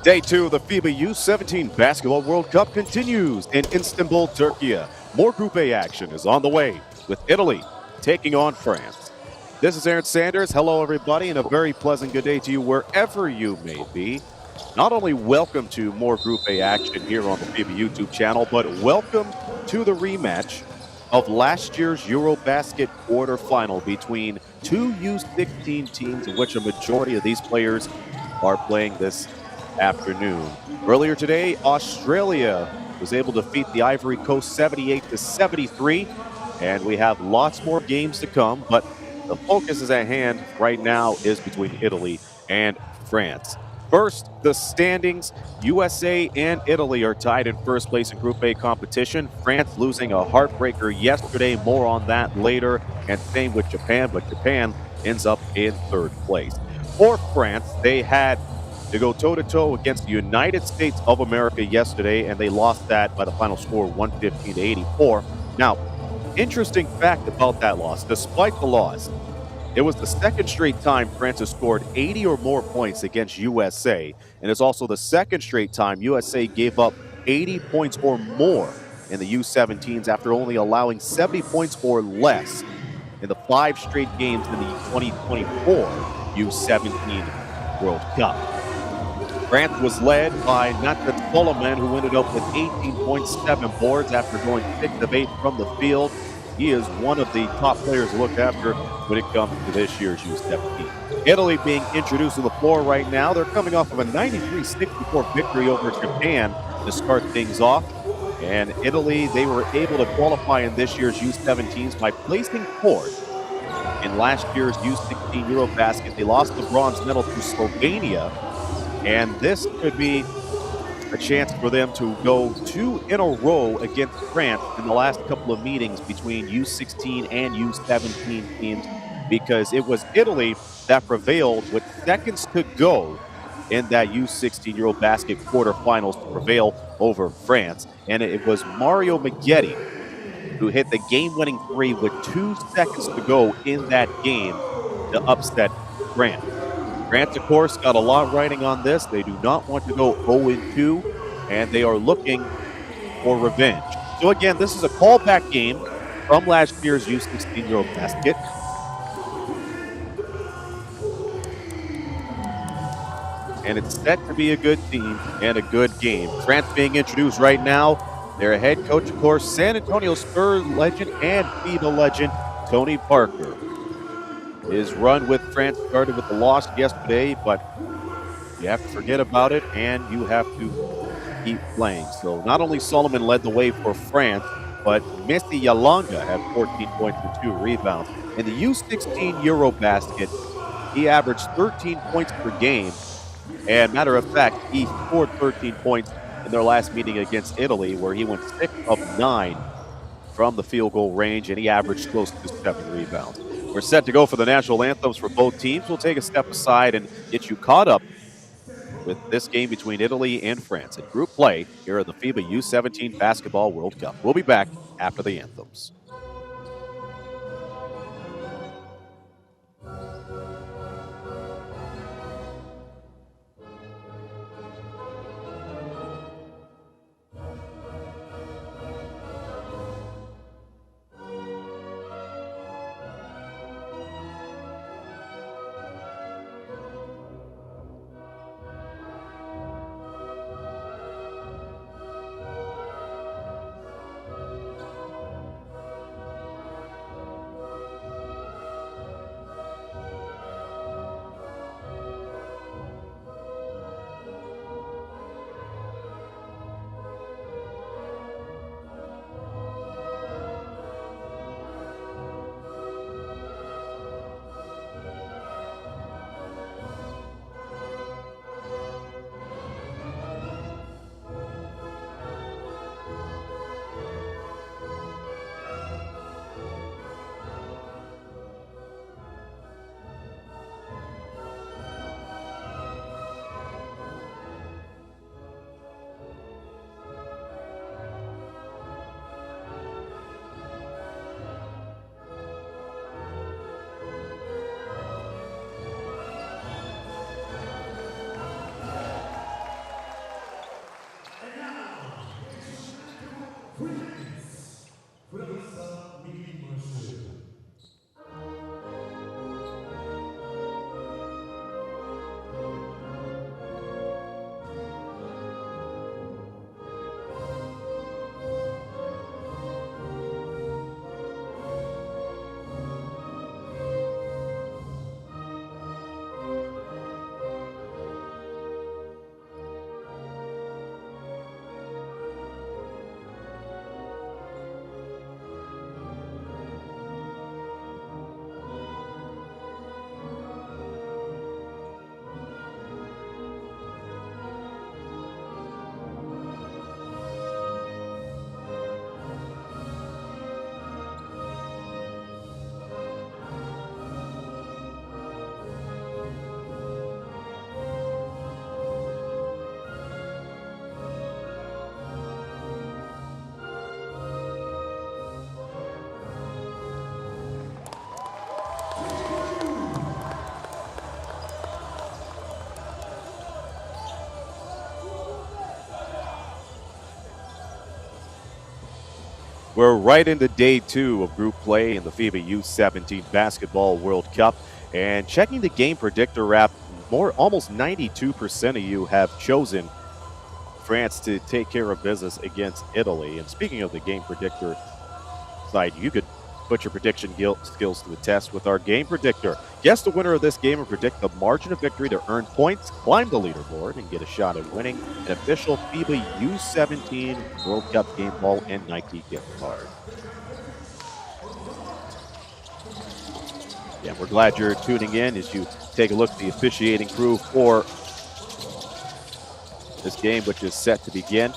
Day two of the FIBA U17 Basketball World Cup continues in Istanbul, Turkey. More Group A action is on the way with Italy taking on France. This is Aaron Sanders. Hello, everybody, and a very pleasant good day to you wherever you may be. Not only welcome to more Group A action here on the FIBA YouTube channel, but welcome to the rematch of last year's Eurobasket quarterfinal between two U16 teams, in which a majority of these players are playing this afternoon. Earlier today, Australia was able to defeat the Ivory Coast 78-73, and we have lots more games to come, but the focus is at hand right now is between Italy and France. First, the standings. USA and Italy are tied in first place in Group A competition. France losing a heartbreaker yesterday. More on that later. And same with Japan, but Japan ends up in third place. For France, they had to go toe-to-toe against the United States of America yesterday, and they lost that by the final score 115-84. Now, interesting fact about that loss, despite the loss, it was the second straight time France has scored 80 or more points against USA, and it's also the second straight time USA gave up 80 points or more in the U17s after only allowing 70 points or less in the 5 straight games in the 2024 U17 World Cup. France was led by Nathan Solomon, who ended up with 18.7 boards after going 6 of 8 from the field. He is one of the top players to look after when it comes to this year's U17. Italy being introduced to the floor right now. They're coming off of a 93-64 victory over Japan to start things off. And Italy, they were able to qualify in this year's U17s by placing fourth in last year's U16 Eurobasket. They lost the bronze medal to Slovenia. And this could be a chance for them to go 2 in a row against France in the last couple of meetings between U16 and U17 teams, because it was Italy that prevailed with seconds to go in that U16 Eurobasket quarterfinals to prevail over France. And it was Mario Maggetti who hit the game-winning 3 with 2 seconds to go in that game to upset France. France, of course, got a lot riding on this. They do not want to go 0-2, and they are looking for revenge. So again, this is a callback game from last year's U16 Eurobasket. And it's set to be a good team and a good game. France being introduced right now. Their head coach, of course, San Antonio Spurs legend and FIBA legend, Tony Parker. His run with France started with the loss yesterday, but you have to forget about it and you have to keep playing. So not only Solomon led the way for France, but Messi Yalanga had 14 points and 2 rebounds. In the U16 Eurobasket, he averaged 13 points per game. And matter of fact, he scored 13 points in their last meeting against Italy, where he went 6 of 9 from the field goal range, and he averaged close to 7 rebounds. We're set to go for the national anthems for both teams. We'll take a step aside and get you caught up with this game between Italy and France in group play here at the FIBA U17 Basketball World Cup. We'll be back after the anthems. We're right into day 2 of group play in the FIBA U17 Basketball World Cup. And checking the game predictor app, almost 92% of you have chosen France to take care of business against Italy. And speaking of the game predictor side, you could put your prediction skills to the test with our game predictor. Guess the winner of this game and predict the margin of victory to earn points, climb the leaderboard, and get a shot at winning an official FIBA U17 World Cup game ball and Nike gift card. Yeah, we're glad you're tuning in as you take a look at the officiating crew for this game, which is set to begin.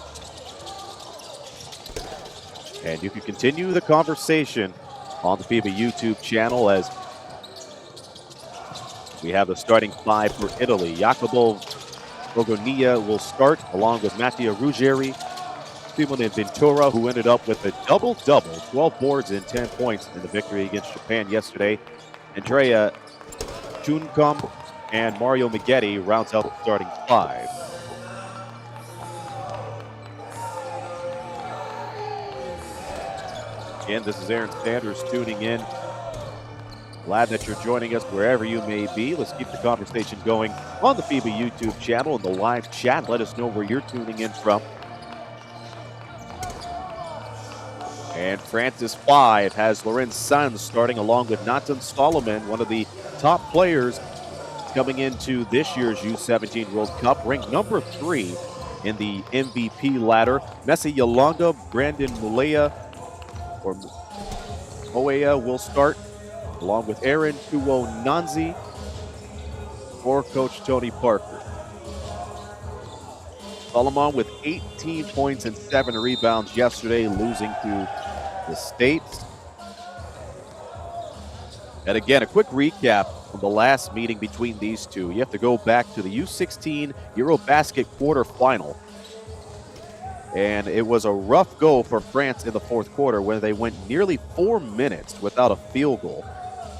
And you can continue the conversation on the FIBA YouTube channel as we have the starting 5 for Italy. Jacopo Bogonia will start along with Mattia Ruggeri, Simone Ventura, who ended up with a double-double, 12 boards and 10 points in the victory against Japan yesterday. Andrea Juncom and Mario Meggetti rounds out the starting 5. Again, this is Aaron Sanders tuning in. Glad that you're joining us wherever you may be. Let's keep the conversation going on the FIBA YouTube channel and the live chat. Let us know where you're tuning in from. And France's 5 has Lorenz Sanz starting along with Nathan Solomon, one of the top players coming into this year's U17 World Cup, ranked number 3 in the MVP ladder. Messi Yolanda, Brandon Moea will start along with Aaron Tuwo-Nanzi for Coach Tony Parker. Solomon with 18 points and 7 rebounds yesterday, losing to the States. And again, a quick recap of the last meeting between these two. You have to go back to the U16 Eurobasket quarterfinal. And it was a rough go for France in the fourth quarter where they went nearly 4 minutes without a field goal.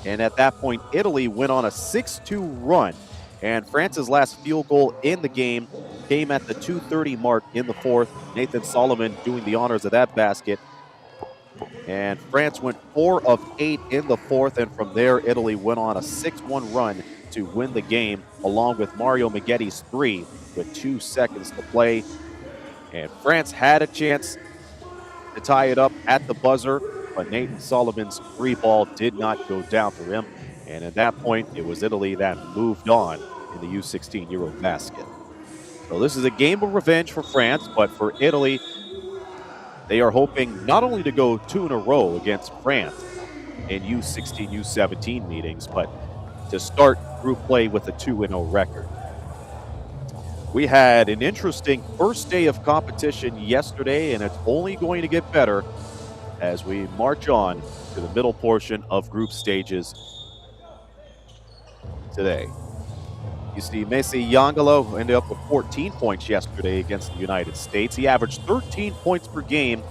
And at that point, Italy went on a 6-2 run. And France's last field goal in the game came at the 2:30 mark in the fourth. Nathan Solomon doing the honors of that basket. And France went 4 of 8 in the fourth. And from there, Italy went on a 6-1 run to win the game, along with Mario Meggetti's 3 with 2 seconds to play. And France had a chance to tie it up at the buzzer, but Nathan Solomon's 3 ball did not go down for him. And at that point, it was Italy that moved on in the U16 Eurobasket. So this is a game of revenge for France, but for Italy, they are hoping not only to go 2 in a row against France in U16, U17 meetings, but to start group play with a 2-0 record. We had an interesting first day of competition yesterday, and it's only going to get better as we march on to the middle portion of group stages today. You see Messi Yangalo, who ended up with 14 points yesterday against the United States. He averaged 13 points per game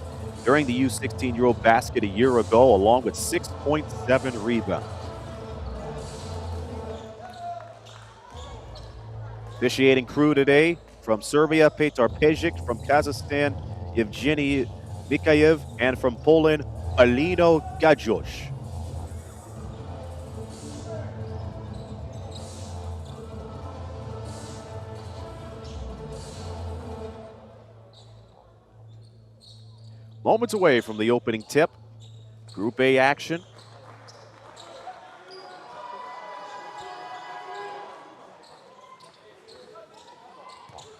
during the U16 Eurobasket a year ago, along with 6.7 rebounds. Officiating crew today from Serbia, Petar Pejic, from Kazakhstan, Evgeny Mikayev, and from Poland, Alino Gajosh. Moments away from the opening tip, Group A action.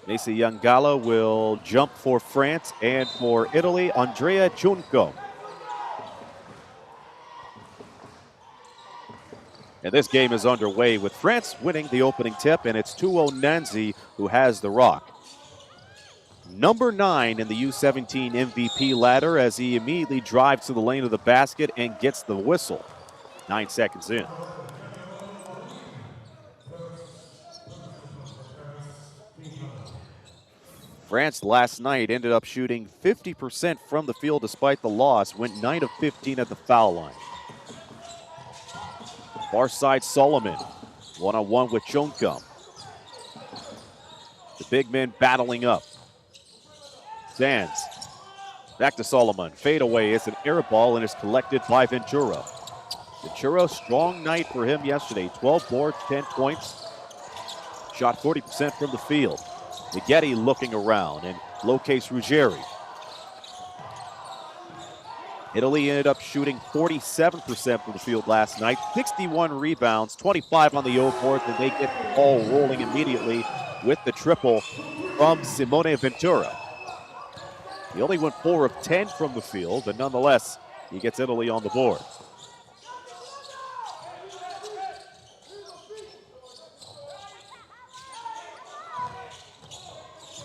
Messi Yangala will jump for France, and for Italy, Andrea Junco. And this game is underway with France winning the opening tip, and it's Tuwo-Nanzi who has the rock. Number 9 in the U17 MVP ladder as he immediately drives to the lane of the basket and gets the whistle. 9 seconds in. France last night ended up shooting 50% from the field despite the loss, went 9 of 15 at the foul line. Far side Solomon, one-on-one with Chonkum. The big men battling up. Sands Back to Solomon. Fade away. It's an air ball and is collected by Ventura. Ventura, strong night for him yesterday. 12 boards, 10 points. Shot 40% from the field. Miggetti looking around and locates Ruggieri. Italy ended up shooting 47% from the field last night. 61 rebounds, 25 on the O board, and they get the ball rolling immediately with the triple from Simone Ventura. He only went 4 of 10 from the field, but nonetheless, he gets Italy on the board.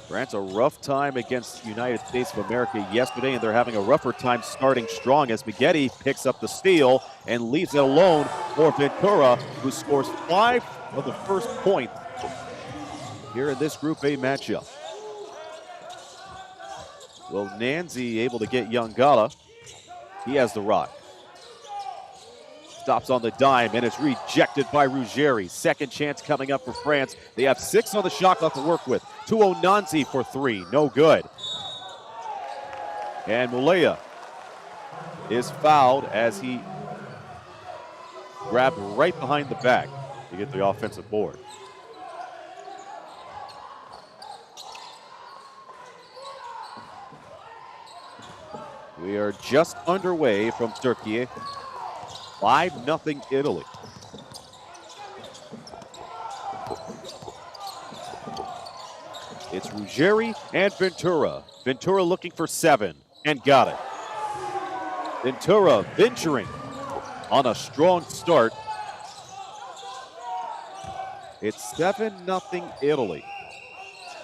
France a rough time against the United States of America yesterday, and they're having a rougher time starting strong as Miggetti picks up the steal and leaves it alone for Ventura, who scores 5 of the first points here in this Group A matchup. Well, Nanzi able to get Yangala. He has the rock. Stops on the dime, and it's rejected by Ruggieri. Second chance coming up for France. They have 6 on the shot clock to work with. Tuo Nanzi for 3, no good. And Mulea is fouled as he grabbed right behind the back to get the offensive board. We are just underway from Turkey. 5-0 Italy. It's Ruggieri and Ventura. Ventura looking for 7 and got it. Ventura venturing on a strong start. It's 7-0 Italy.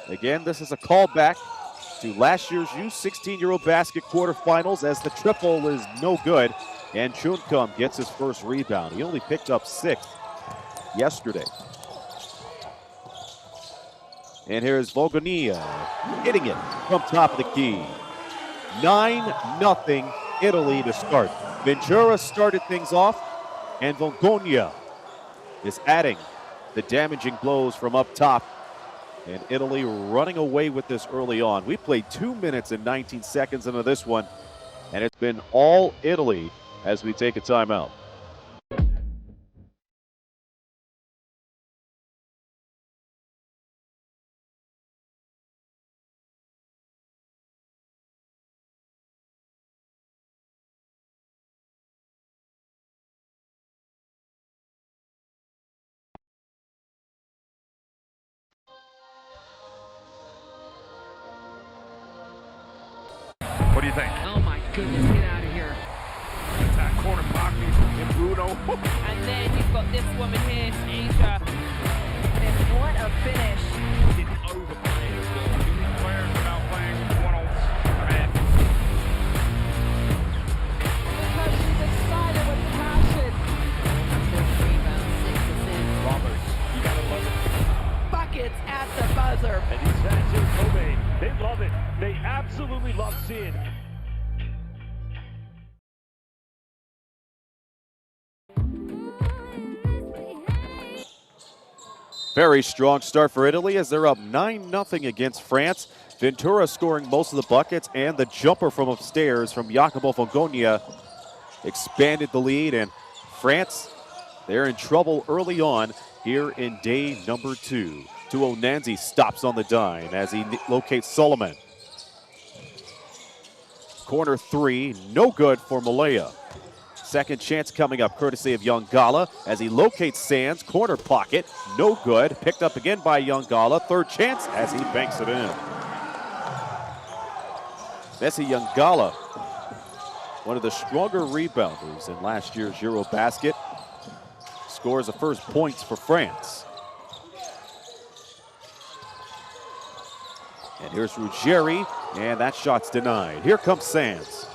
Again, this is a callback to last year's U16 Eurobasket quarterfinals as the triple is no good. And Chunkum gets his first rebound. He only picked up 6 yesterday. And here's Volgonia hitting it from top of the key. 9-0 Italy to start. Ventura started things off, and Volgonia is adding the damaging blows from up top. And Italy running away with this early on. We played 2 minutes and 19 seconds into this one, and it's been all Italy as we take a timeout. What do you think? Oh my goodness, get out of here. That corner Bogby and Bruno. And then you've got this woman here, Asia. And what a finish. Didn't overplay it. Players without playing one-on-one. Because she's excited with passion. 6 rebounds, 6 assists. Roberts, you gotta love it. Buckets at the buzzer. And these fans here, Kobe, they love it. They absolutely love seeing. Very strong start for Italy as they're up 9-0 against France. Ventura scoring most of the buckets, and the jumper from upstairs from Jacopo Volgonia expanded the lead. And France, they're in trouble early on here in day number 2. Tuo Nanzi stops on the dime as he locates Solomon. Corner 3, no good for Mulea. Second chance coming up courtesy of Yangala as he locates Sands. Corner pocket, no good. Picked up again by Yangala. Third chance as he banks it in. Messi Yangala, one of the stronger rebounders in last year's Eurobasket, scores the first points for France. And here's Ruggieri, and that shot's denied. Here comes Sands.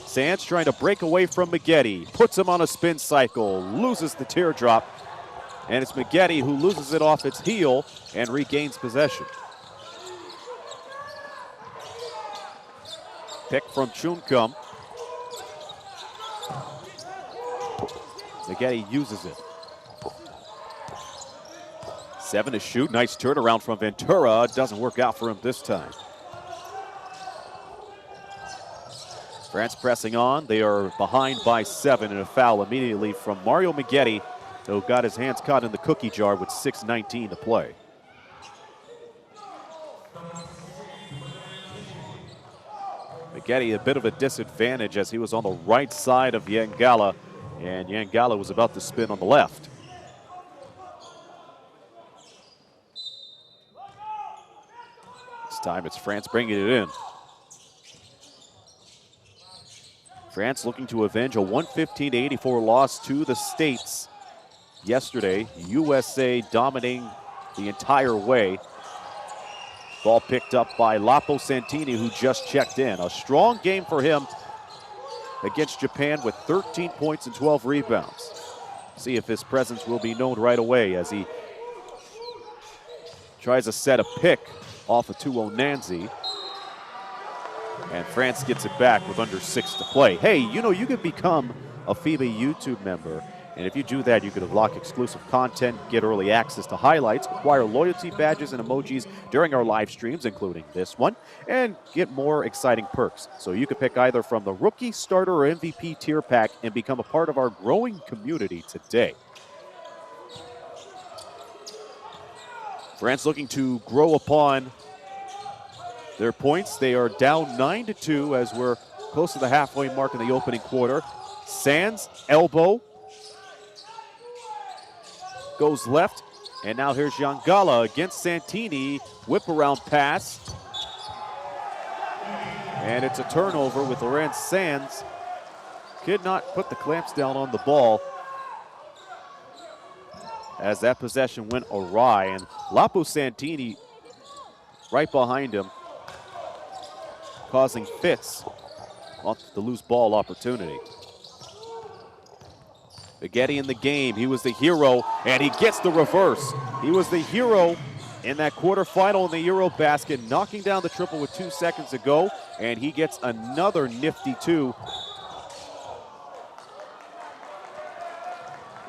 Sands trying to break away from Miggetti, puts him on a spin cycle, loses the teardrop, and it's Miggetti who loses it off its heel and regains possession. Pick from Chunkum. Miggetti uses it. 7 to shoot, nice turnaround from Ventura. Doesn't work out for him this time. France pressing on. They are behind by 7 and a foul immediately from Mario Meggetti, who got his hands caught in the cookie jar with 6:19 to play. Meggetti a bit of a disadvantage as he was on the right side of Yangala, and Yangala was about to spin on the left. This time it's France bringing it in. France looking to avenge a 115-84 loss to the States yesterday. USA dominating the entire way. Ball picked up by Lapo Santini, who just checked in. A strong game for him against Japan with 13 points and 12 rebounds. See if his presence will be known right away as he tries to set a pick off of Tuo Nanzi. And France gets it back with under 6 to play. Hey, you know, you could become a FIBA YouTube member. And if you do that, you could unlock exclusive content, get early access to highlights, acquire loyalty badges and emojis during our live streams, including this one, and get more exciting perks. So you can pick either from the rookie, starter, or MVP tier pack and become a part of our growing community today. France looking to grow upon their points. They are down 9-2 as we're close to the halfway mark in the opening quarter. Sands, elbow, goes left, and now here's Yangala against Santini. Whip around pass. And it's a turnover with Lorenz Sands. Could not put the clamps down on the ball as that possession went awry. And Lapo Santini right behind him, causing fits off the loose ball opportunity. Meggetti in the game. He was the hero, and he gets the reverse. He was the hero in that quarterfinal in the Euro basket, knocking down the triple with 2 seconds to go, and he gets another nifty 2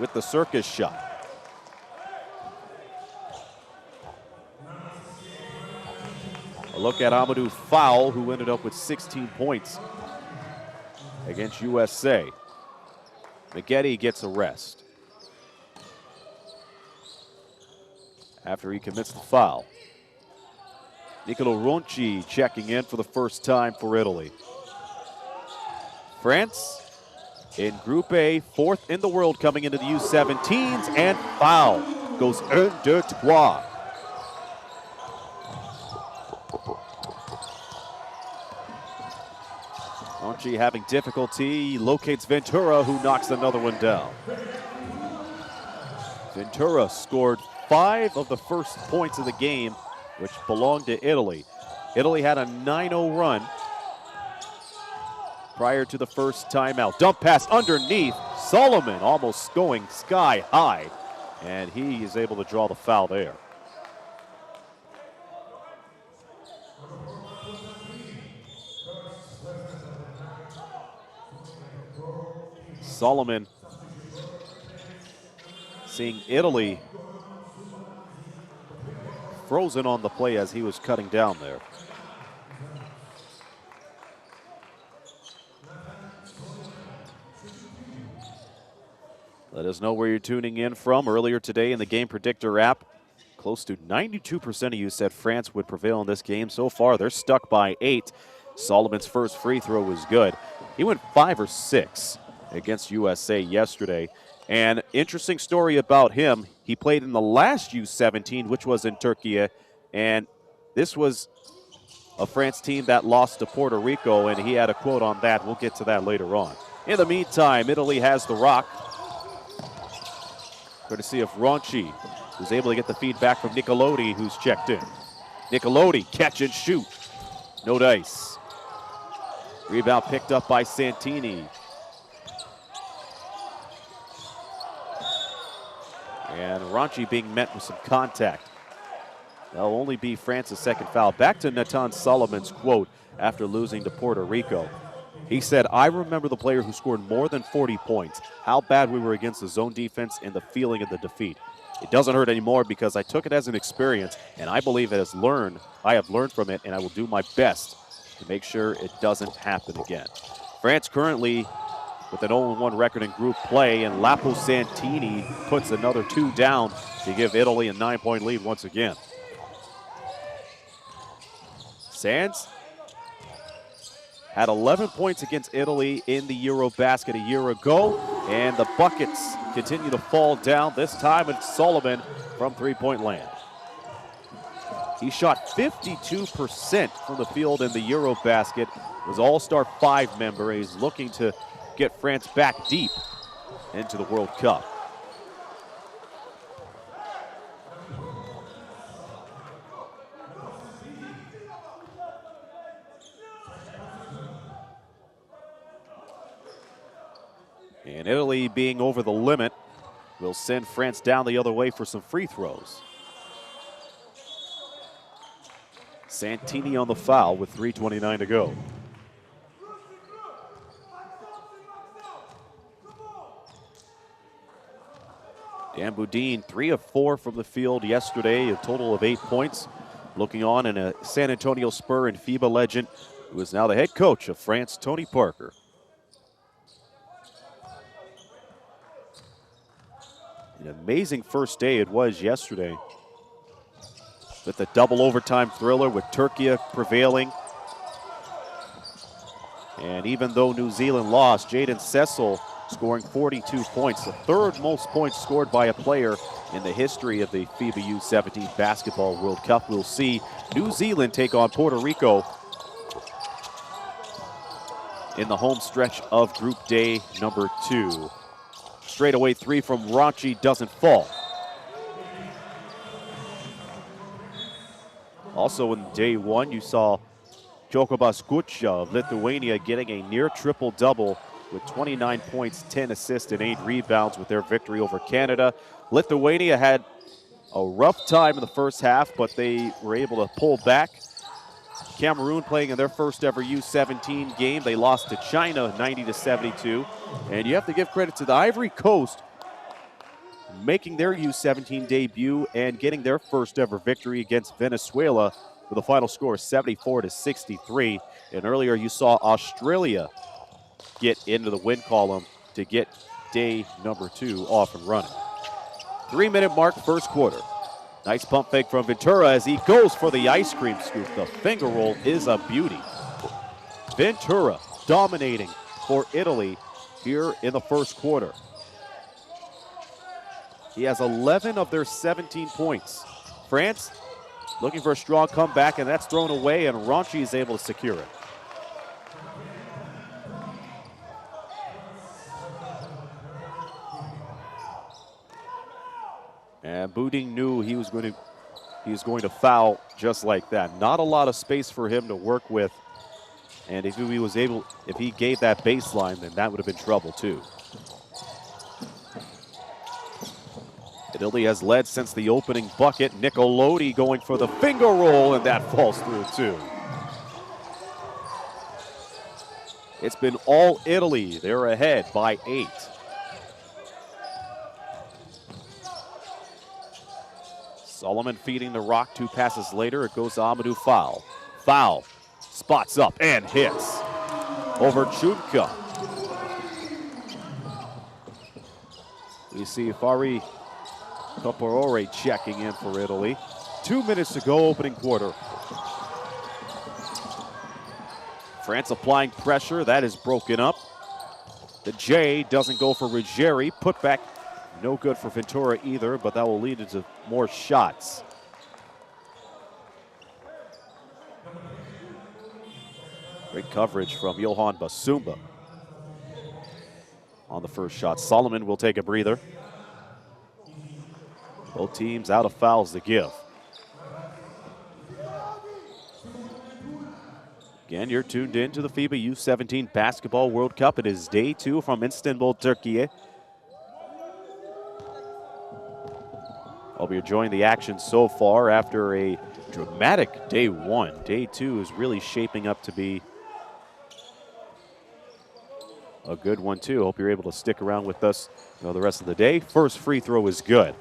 with the circus shot. A look at Amadou Foul, who ended up with 16 points against USA. Meggetti gets a rest after he commits the foul. Nicolo Ronchi checking in for the first time for Italy. France in Group A, 4th in the world coming into the U17s, and foul goes 1, 2, 3. Ronchi having difficulty, locates Ventura, who knocks another one down. Ventura scored 5 of the first points of the game, which belonged to Italy. Italy had a 9-0 run prior to the first timeout. Dump pass underneath. Solomon almost going sky high, and he is able to draw the foul there. Solomon seeing Italy frozen on the play as he was cutting down there. Let us know where you're tuning in from. Earlier today in the Game Predictor app, close to 92% of you said France would prevail in this game. So far, they're stuck by 8. Solomon's first free throw was good. He went 5 or 6 against USA yesterday. And interesting story about him, he played in the last U17, which was in Turkey, and this was a France team that lost to Puerto Rico, and he had a quote on that. We'll get to that later on. In the meantime, Italy has the rock, courtesy of Ronchi, who's able to get the feedback from Nicolodi, who's checked in. Nicolodi, catch and shoot. No dice. Rebound picked up by Santini. And Ronchi being met with some contact. That'll only be France's second foul. Back to Nathan Solomon's quote after losing to Puerto Rico. He said, "I remember the player who scored more than 40 points, how bad we were against the zone defense and the feeling of the defeat. It doesn't hurt anymore because I took it as an experience, and I believe I have learned from it, and I will do my best to make sure it doesn't happen again." France currently with an 0-1 record in group play, and Lapo Santini puts another 2 down to give Italy a 9-point lead once again. Sands had 11 points against Italy in the Eurobasket a year ago, and the buckets continue to fall down. This time it's Sullivan from three-point land. He shot 52% from the field in the Eurobasket, was All-Star 5 member. He's looking to get France back deep into the World Cup. And Italy being over the limit will send France down the other way for some free throws. Santini on the foul with 3:29 to go. Dan Boudin, 3 of 4 from the field yesterday, a total of 8 points. Looking on in a San Antonio Spur and FIBA legend, who is now the head coach of France, Tony Parker. An amazing first day it was yesterday, with the double overtime thriller with Turkey prevailing. And even though New Zealand lost, Jaden Cecil scoring 42 points, the third most points scored by a player in the history of the FIBA U17 Basketball World Cup. We'll see New Zealand take on Puerto Rico in the home stretch of Group Day number 2. Straightaway 3 from Ranchi doesn't fall. Also in day 1, you saw Jokubas Kucha of Lithuania getting a near triple-double with 29 points, 10 assists, and 8 rebounds with their victory over Canada. Lithuania had a rough time in the first half, but they were able to pull back. Cameroon playing in their first ever U17 game. They lost to China 90-72. And you have to give credit to the Ivory Coast making their U17 debut and getting their first ever victory against Venezuela with a final score 74-63. And earlier you saw Australia get into the win column to get day number 2 off and running. 3-minute mark, first quarter. Nice pump fake from Ventura as he goes for the ice cream scoop. The finger roll is a beauty. Ventura dominating for Italy here in the first quarter. He has 11 of their 17 points. France looking for a strong comeback, and that's thrown away, and Ranchi is able to secure it. And Boudin knew he was going to foul just like that. Not a lot of space for him to work with. And if he gave that baseline, then that would have been trouble too. Italy has led since the opening bucket. Nicolotti going for the finger roll, and that falls through too. It's been all Italy. They're ahead by 8. Solomon feeding the rock 2 passes later. It goes to Amadou Foul. Foul. Spots up and hits. Over Chunka. We see Fari Caporore checking in for Italy. 2 minutes to go, opening quarter. France applying pressure. That is broken up. The J doesn't go for Ruggieri. Put back. No good for Ventura either, but that will lead into more shots. Great coverage from Johan Basumba on the first shot. Solomon will take a breather. Both teams out of fouls to give. Again, you're tuned in to the FIBA U17 Basketball World Cup. It is day 2 from Istanbul, Turkey. Hope you're enjoying the action so far after a dramatic day 1. Day 2 is really shaping up to be a good one too. Hope you're able to stick around with us the rest of the day. First free throw is good.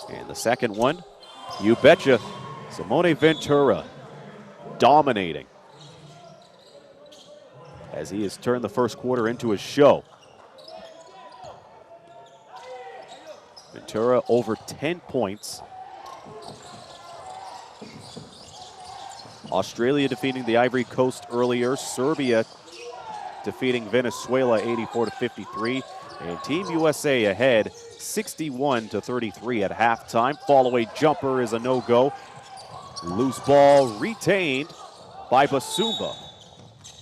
And the second one, you betcha, Simone Ventura dominating. as he has turned the first quarter into a show. Ventura over 10 points. Australia defeating the Ivory Coast earlier. Serbia defeating Venezuela 84-53. And Team USA ahead 61-33 at halftime. Fall-away jumper is a no-go. Loose ball retained by Basumba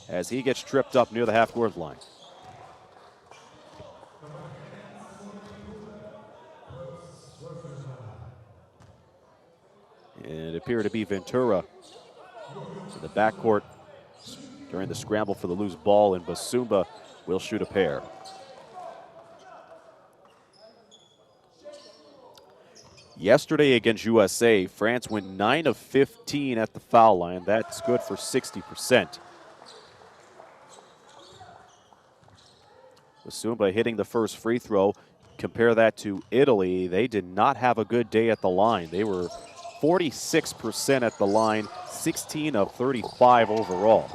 as he gets tripped up near the half-court line. And it appeared to be Ventura in the backcourt during the scramble for the loose ball, and Basumba will shoot a pair. Yesterday against USA, France went 9 of 15 at the foul line. That's good for 60%. Basumba hitting the first free throw. Compare that to Italy. They did not have a good day at the line. They were 46% at the line, 16 of 35 overall.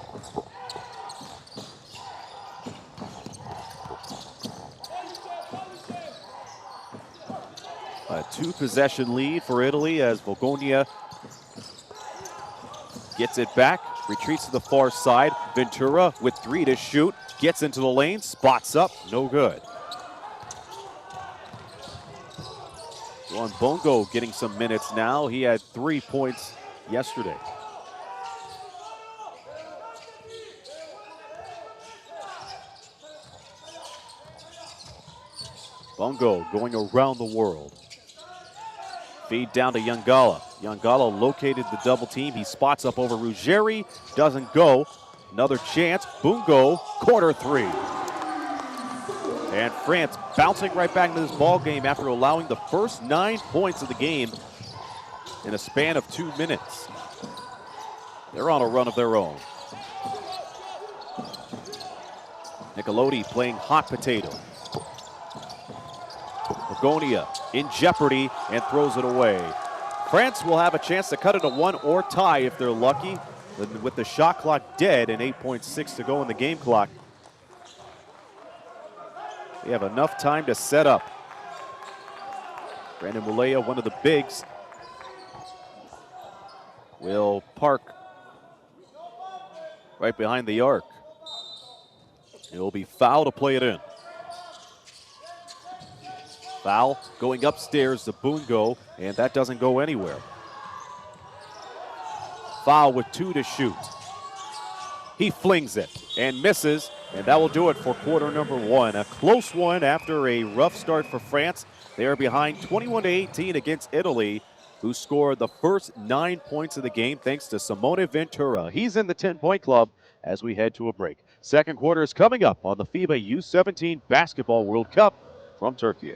A two-possession lead for Italy as Volgonia gets it back, retreats to the far side. Ventura with 3 to shoot, gets into the lane, spots up, no good. Juan Bongo getting some minutes now. He had 3 points yesterday. Bongo going around the world. Feed down to Yangala. Yangala located the double team. He spots up over Ruggieri. Doesn't go. Another chance. Bungo, corner 3. And France bouncing right back into this ball game after allowing the first 9 points of the game in a span of 2 minutes. They're on a run of their own. Nicolotti playing hot potato. Begonia in jeopardy and throws it away. France will have a chance to cut it to 1 or tie if they're lucky, with the shot clock dead and 8.6 to go in the game clock. They have enough time to set up. Brandon Mulea, one of the bigs, will park right behind the arc. It will be foul to play it in. Foul going upstairs to Bungo, and that doesn't go anywhere. Foul with 2 to shoot. He flings it and misses, and that will do it for quarter number 1. A close one after a rough start for France. They are behind 21-18 against Italy, who scored the first 9 points of the game thanks to Simone Ventura. He's in the 10-point club as we head to a break. Second quarter is coming up on the FIBA U17 Basketball World Cup from Turkey.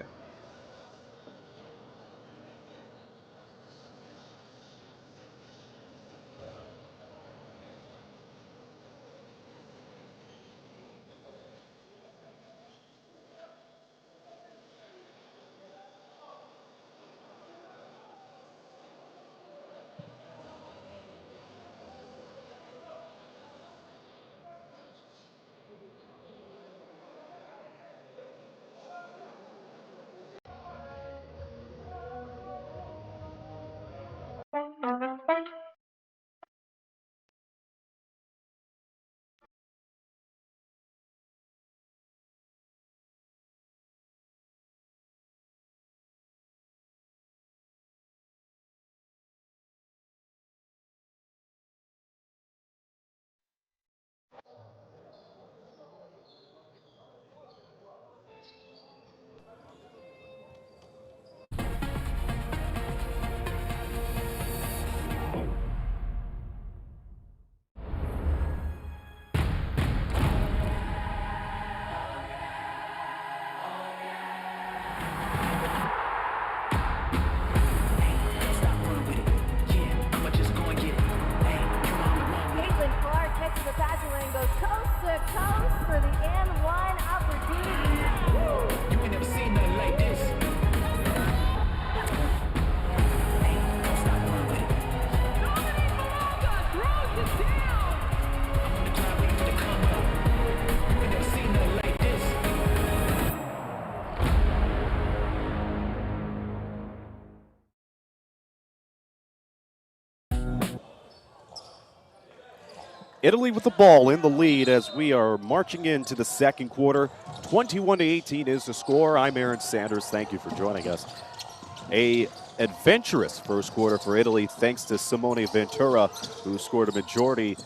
Italy with the ball in the lead as we are marching into the second quarter. 21-18 is the score. I'm Aaron Sanders. Thank you for joining us. A adventurous first quarter for Italy thanks to Simone Ventura, who scored a majority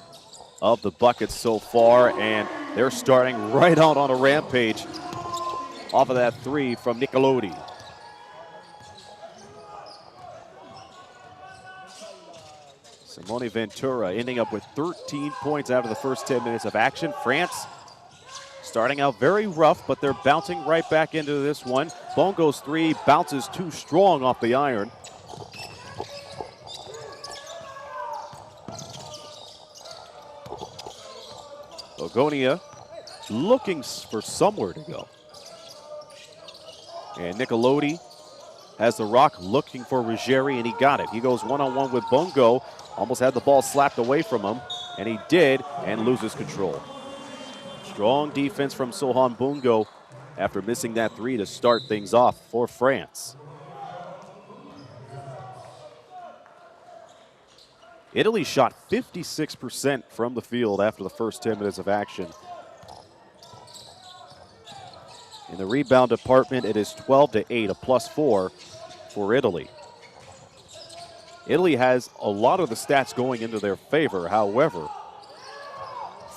of the buckets so far, and they're starting right out on a rampage off of that three from Niccolodi. Simone Ventura ending up with 13 points out of the first 10 minutes of action. France starting out very rough, but they're bouncing right back into this one. Bongo's three bounces too strong off the iron. Bogonia looking for somewhere to go. And Niccolodi has the rock looking for Ruggieri, and he got it. He goes one-on-one with Bongo. Almost had the ball slapped away from him, and he did, and loses control. Strong defense from Sohan Bongo after missing that three to start things off for France. Italy shot 56% from the field after the first 10 minutes of action. In the rebound department, it is 12-8, a +4 for Italy. Italy has a lot of the stats going into their favor. However,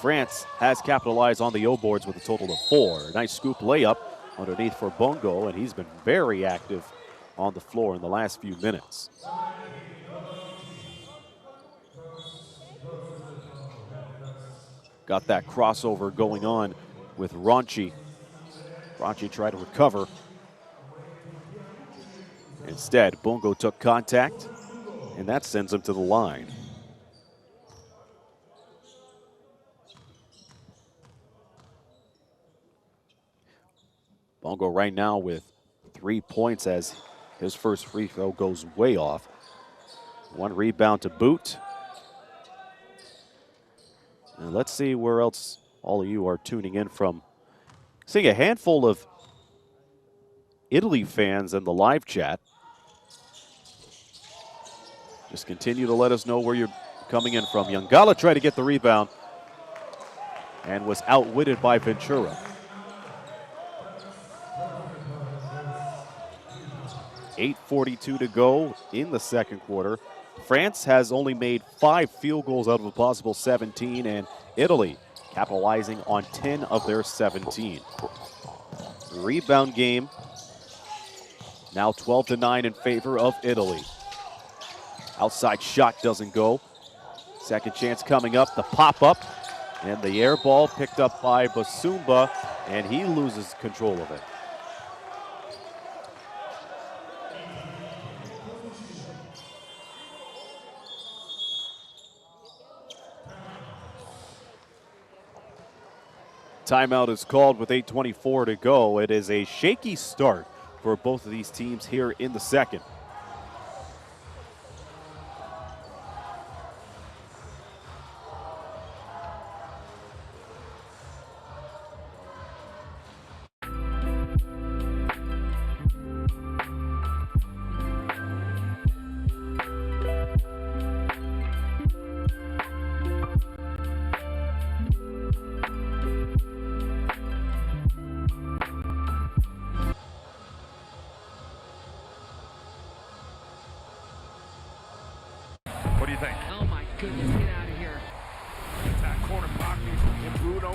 France has capitalized on the O boards with a total of 4. Nice scoop layup underneath for Bongo, and he's been very active on the floor in the last few minutes. Got that crossover going on with Ronchi. Ronchi tried to recover. Instead, Bongo took contact, and that sends him to the line. Bongo right now with 3 points as his first free throw goes way off. 1 rebound to boot. And let's see where else all of you are tuning in from. Seeing a handful of Italy fans in the live chat. Just continue to let us know where you're coming in from. Yangala tried to get the rebound and was outwitted by Ventura. 8:42 to go in the second quarter. France has only made 5 field goals out of a possible 17, and Italy capitalizing on 10 of their 17. Rebound game now 12-9 in favor of Italy. Outside shot doesn't go. Second chance coming up, the pop-up, and the air ball picked up by Basumba, and he loses control of it. Timeout is called with 8:24 to go. It is a shaky start for both of these teams here in the second. What do you think? Oh my goodness, get out of here. That corner pocket and Bruno.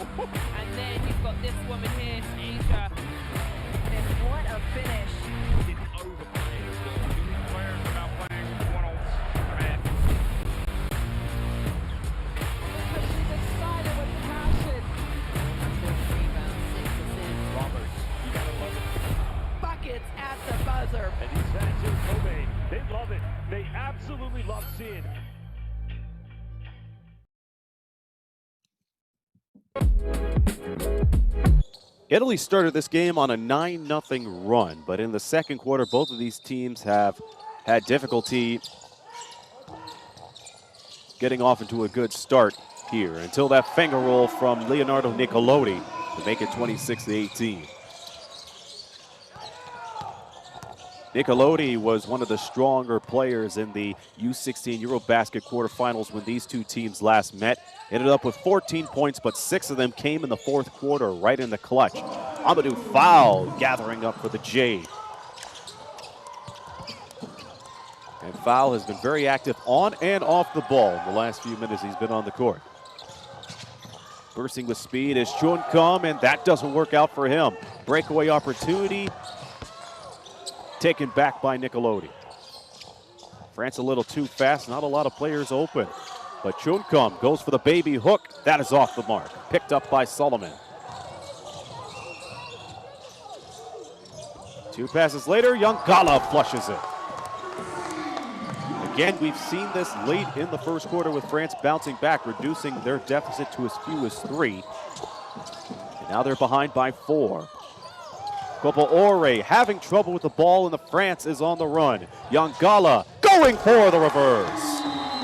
And then you've got this woman here, Asia. And what a finish. Didn't overplay it. Players are now playing one-on-one. Because she's excited with passion. Rebound, 6 assists. Roberts, you gotta love it. Buckets at the buzzer. And these fans here at Kobe, they love it. They absolutely love seeing it. Italy started this game on a 9-0 run, but in the second quarter, both of these teams have had difficulty getting off into a good start here until that finger roll from Leonardo Niccolodi to make it 26-18. Nickelodeon was one of the stronger players in the U16 Eurobasket quarterfinals when these two teams last met. Ended up with 14 points, but 6 of them came in the fourth quarter, right in the clutch. Amadou Foul gathering up for the Jade. And Foul has been very active on and off the ball in the last few minutes he's been on the court. Bursting with speed is Chun Kum, and that doesn't work out for him. Breakaway opportunity taken back by Nickelodeon. France a little too fast, not a lot of players open. But Chun Kum goes for the baby hook. That is off the mark. Picked up by Solomon. 2 passes later, Youngala flushes it. Again, we've seen this late in the first quarter with France bouncing back, reducing their deficit to as few as 3. And now they're behind by 4. Kopo-Ore having trouble with the ball, and the France is on the run. Youngala going for the reverse.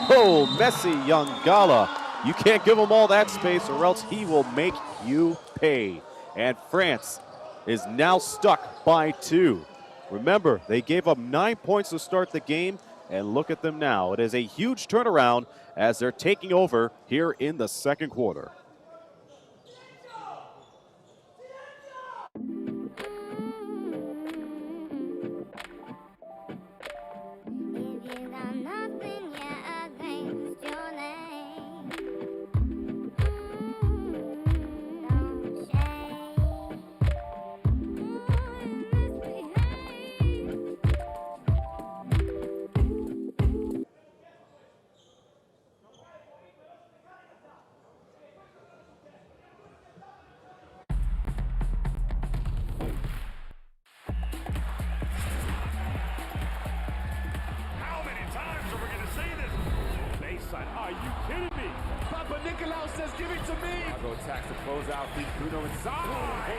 Oh, Messi Youngala. You can't give him all that space or else he will make you pay. And France is now stuck by 2. Remember, they gave up 9 points to start the game, and look at them now. It is a huge turnaround as they're taking over here in the second quarter. Are you kidding me? Papa Nicolau says, give it to me. I'll go tax the closeout, feed Bruno inside.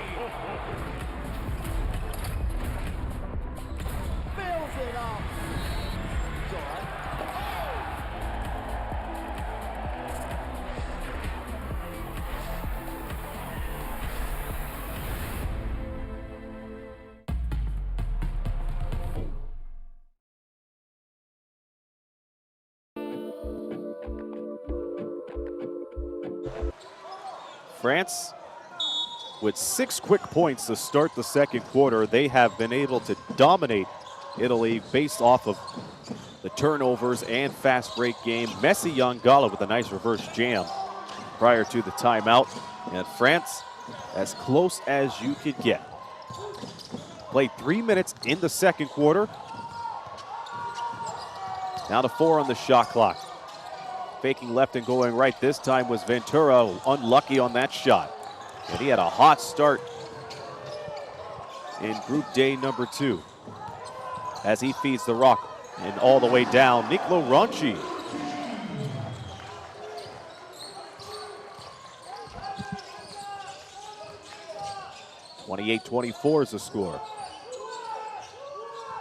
Fills it up. It's all right. France, with 6 quick points to start the second quarter, they have been able to dominate Italy based off of the turnovers and fast break game. Messi Youngala with a nice reverse jam prior to the timeout. And France, as close as you could get. Played 3 minutes in the second quarter. Now to 4 on the shot clock. Faking left and going right this time was Ventura, unlucky on that shot. And he had a hot start in group day number 2 as he feeds the rock and all the way down. Nicolo Ronchi. (28-24) is the score.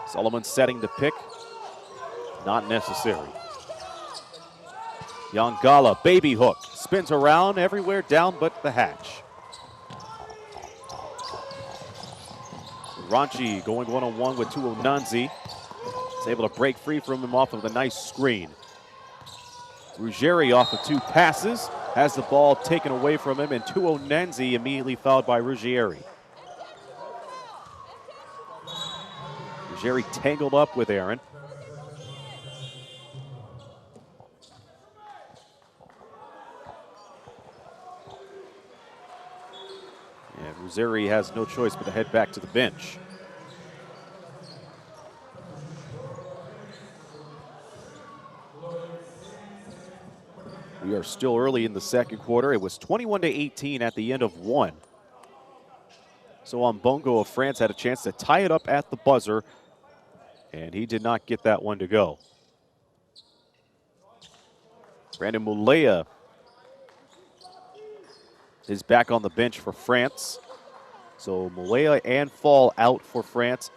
Solomon setting the pick. Not necessary. Youngala, baby hook, spins around everywhere down but the hatch. Ronchi going one-on-one with Tuo Nanzi. Is able to break free from him off of the nice screen. Ruggieri off of 2 passes, has the ball taken away from him, and Tuo Nanzi immediately fouled by Ruggieri. Ruggieri tangled up with Aaron. Ruggieri has no choice but to head back to the bench. We are still early in the second quarter. It was 21-18 at the end of 1. So Mbongo of France had a chance to tie it up at the buzzer, and he did not get that one to go. Brandon Mulea is back on the bench for France. So Mulea and Fall out for France.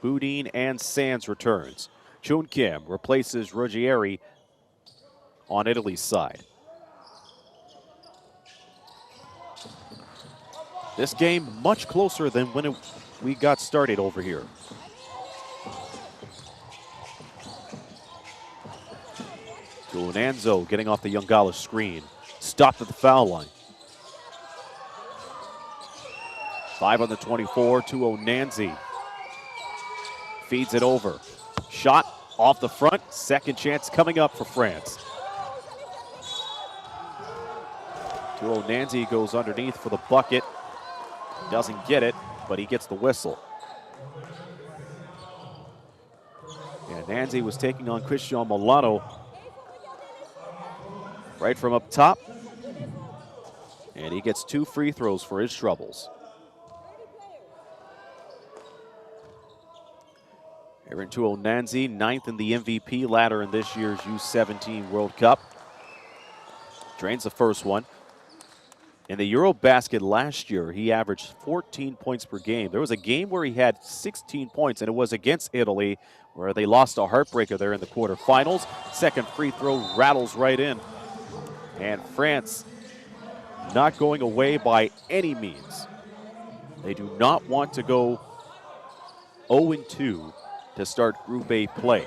Boudin and Sands returns. Chun Kim replaces Ruggieri on Italy's side. This game much closer than when we got started over here. Onanzo getting off the Yongala screen. Stopped at the foul line. 5 on the 24 to Onanzi. Feeds it over. Shot off the front. Second chance coming up for France. To Onanzi, goes underneath for the bucket. Doesn't get it, but he gets the whistle. And Onanzi was taking on Cristian Milano right from up top. And he gets 2 free throws for his troubles. Aaron to Onanzi, 9th in the MVP ladder in this year's U17 World Cup. Drains the first one. In the Eurobasket last year, he averaged 14 points per game. There was a game where he had 16 points, and it was against Italy, where they lost a heartbreaker there in the quarterfinals. Second free throw rattles right in. And France not going away by any means. They do not want to go 0-2 to start Group A play.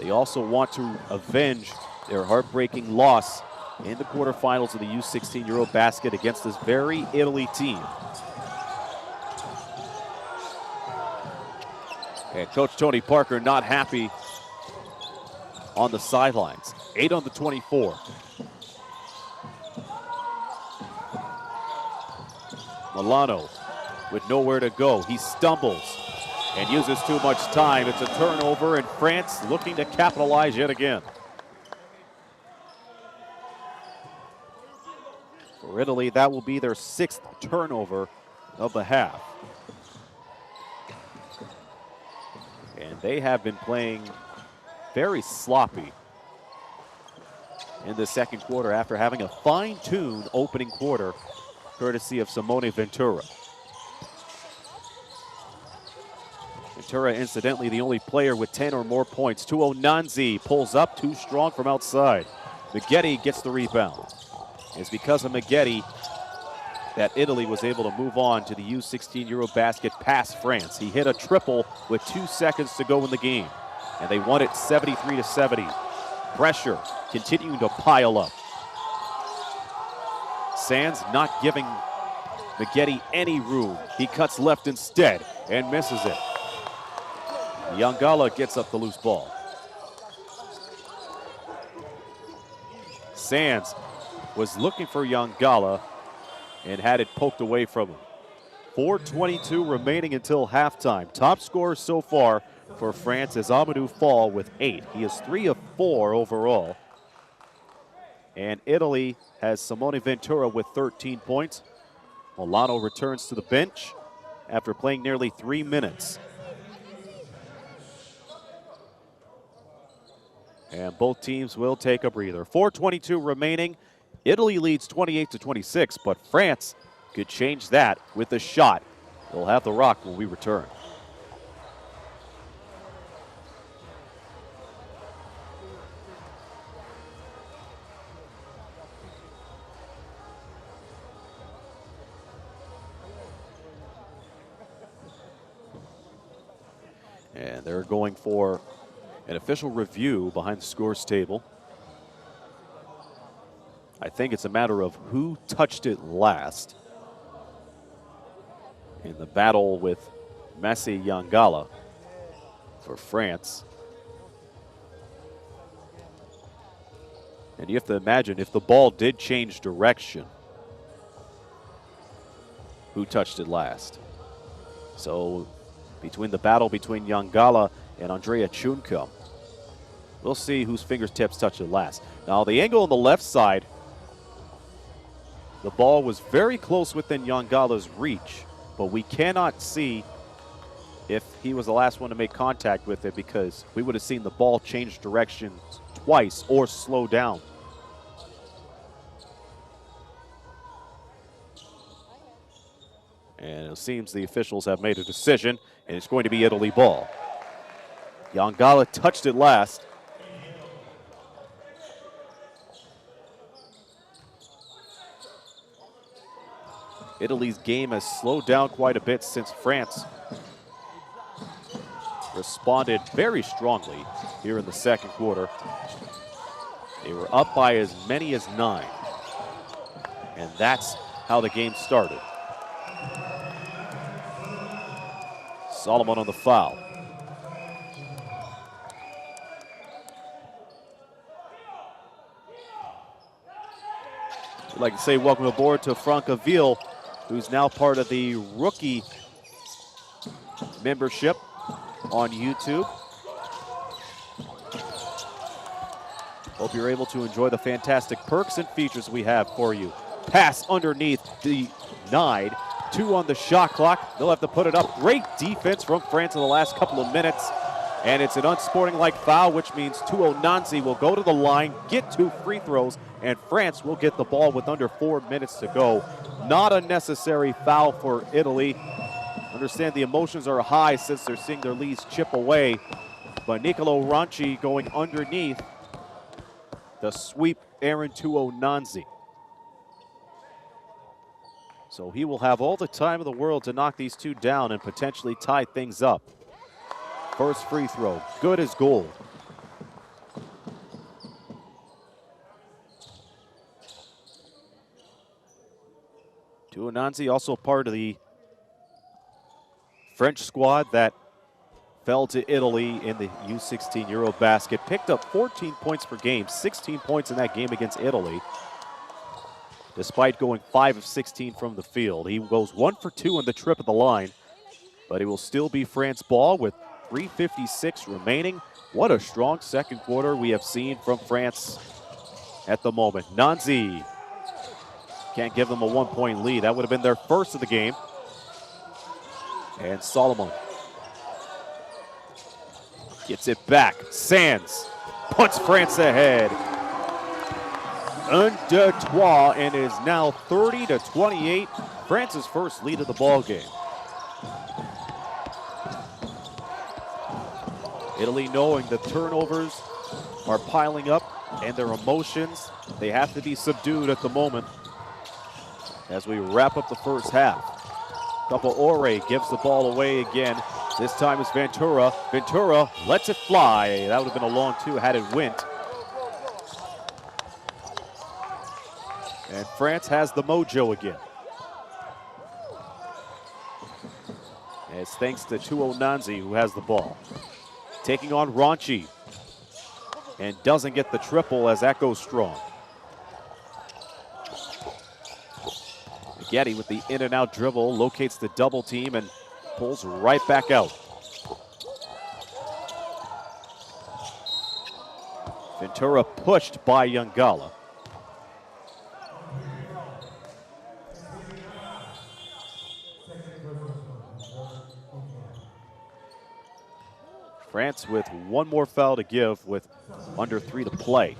They also want to avenge their heartbreaking loss in the quarterfinals of the U16 Eurobasket against this very Italy team. And Coach Tony Parker not happy on the sidelines. 8 on the 24. Milano with nowhere to go. He stumbles and uses too much time. It's a turnover, and France looking to capitalize yet again. For Italy, that will be their 6th turnover of the half. And they have been playing very sloppy in the second quarter after having a fine-tuned opening quarter courtesy of Simone Ventura. Ventura, incidentally, the only player with 10 or more points. To Onanzi, pulls up, too strong from outside. Maggetti gets the rebound. It's because of Maggetti that Italy was able to move on to the U16 Eurobasket past France. He hit a triple with 2 seconds to go in the game, and they won it 73-70. Pressure continuing to pile up. Sands not giving Maggetti any room. He cuts left instead and misses it. Yongala gets up the loose ball. Sands was looking for Yongala and had it poked away from him. 4:22 remaining until halftime. Top scorer so far for France is Amadou Fall with 8. He is 3 of 4 overall. And Italy has Simone Ventura with 13 points. Milano returns to the bench after playing nearly 3 minutes. And both teams will take a breather. 4:22 remaining. Italy leads 28-26, but France could change that with a shot. They'll have the rock when we return. And they're going for an official review behind the scores table. I think it's a matter of who touched it last in the battle with Messi Yongala for France. And you have to imagine, if the ball did change direction, who touched it last? So between the battle between Yongala and Andrea Chunka, we'll see whose fingertips touched it last. Now the angle on the left side, the ball was very close within Yongala's reach, but we cannot see if he was the last one to make contact with it, because we would have seen the ball change directions twice or slow down. And it seems the officials have made a decision, and it's going to be Italy ball. Yongala touched it last. Italy's game has slowed down quite a bit since France responded very strongly here in the second quarter. They were up by as many as 9. And that's how the game started. Solomon on the foul. I'd like to say welcome aboard to Francaville, who's now part of the rookie membership on YouTube. Hope you're able to enjoy the fantastic perks and features we have for you. Pass underneath, denied. 2 on the shot clock. They'll have to put it up. Great defense from France in the last couple of minutes. And it's an unsporting-like foul, which means Tuonanzi will go to the line, get 2 free throws, and France will get the ball with under 4 minutes to go. Not a necessary foul for Italy. Understand the emotions are high since they're seeing their leads chip away. But Nicolo Ranci going underneath the sweep Aaron Tuonanzi. So he will have all the time in the world to knock these 2 down and potentially tie things up. First free throw, good as gold. Tuonanzi also part of the French squad that fell to Italy in the U17 Eurobasket. Picked up 14 points per game, 16 points in that game against Italy. Despite going 5 of 16 from the field. He goes 1 for 2 on the trip at the line, but it will still be France ball with 3:56 remaining. What a strong second quarter we have seen from France at the moment. Nanzi can't give them a 1-point lead. That would have been their first of the game. And Solomon gets it back. Sands puts France ahead. Un, deux, trois, and is now 30-28. France's first lead of the ball game. Italy knowing the turnovers are piling up and their emotions, they have to be subdued at the moment as we wrap up the first half. Ore gives the ball away again. This time it's Ventura. Ventura lets it fly. That would have been a long 2 had it went. And France has the mojo again. And it's thanks to Tuonanzi, who has the ball. Taking on Ranci. And doesn't get the triple as that goes strong. Getty with the in and out dribble, locates the double team and pulls right back out. Ventura pushed by Yangala. France with 1 more foul to give with under 3 to play.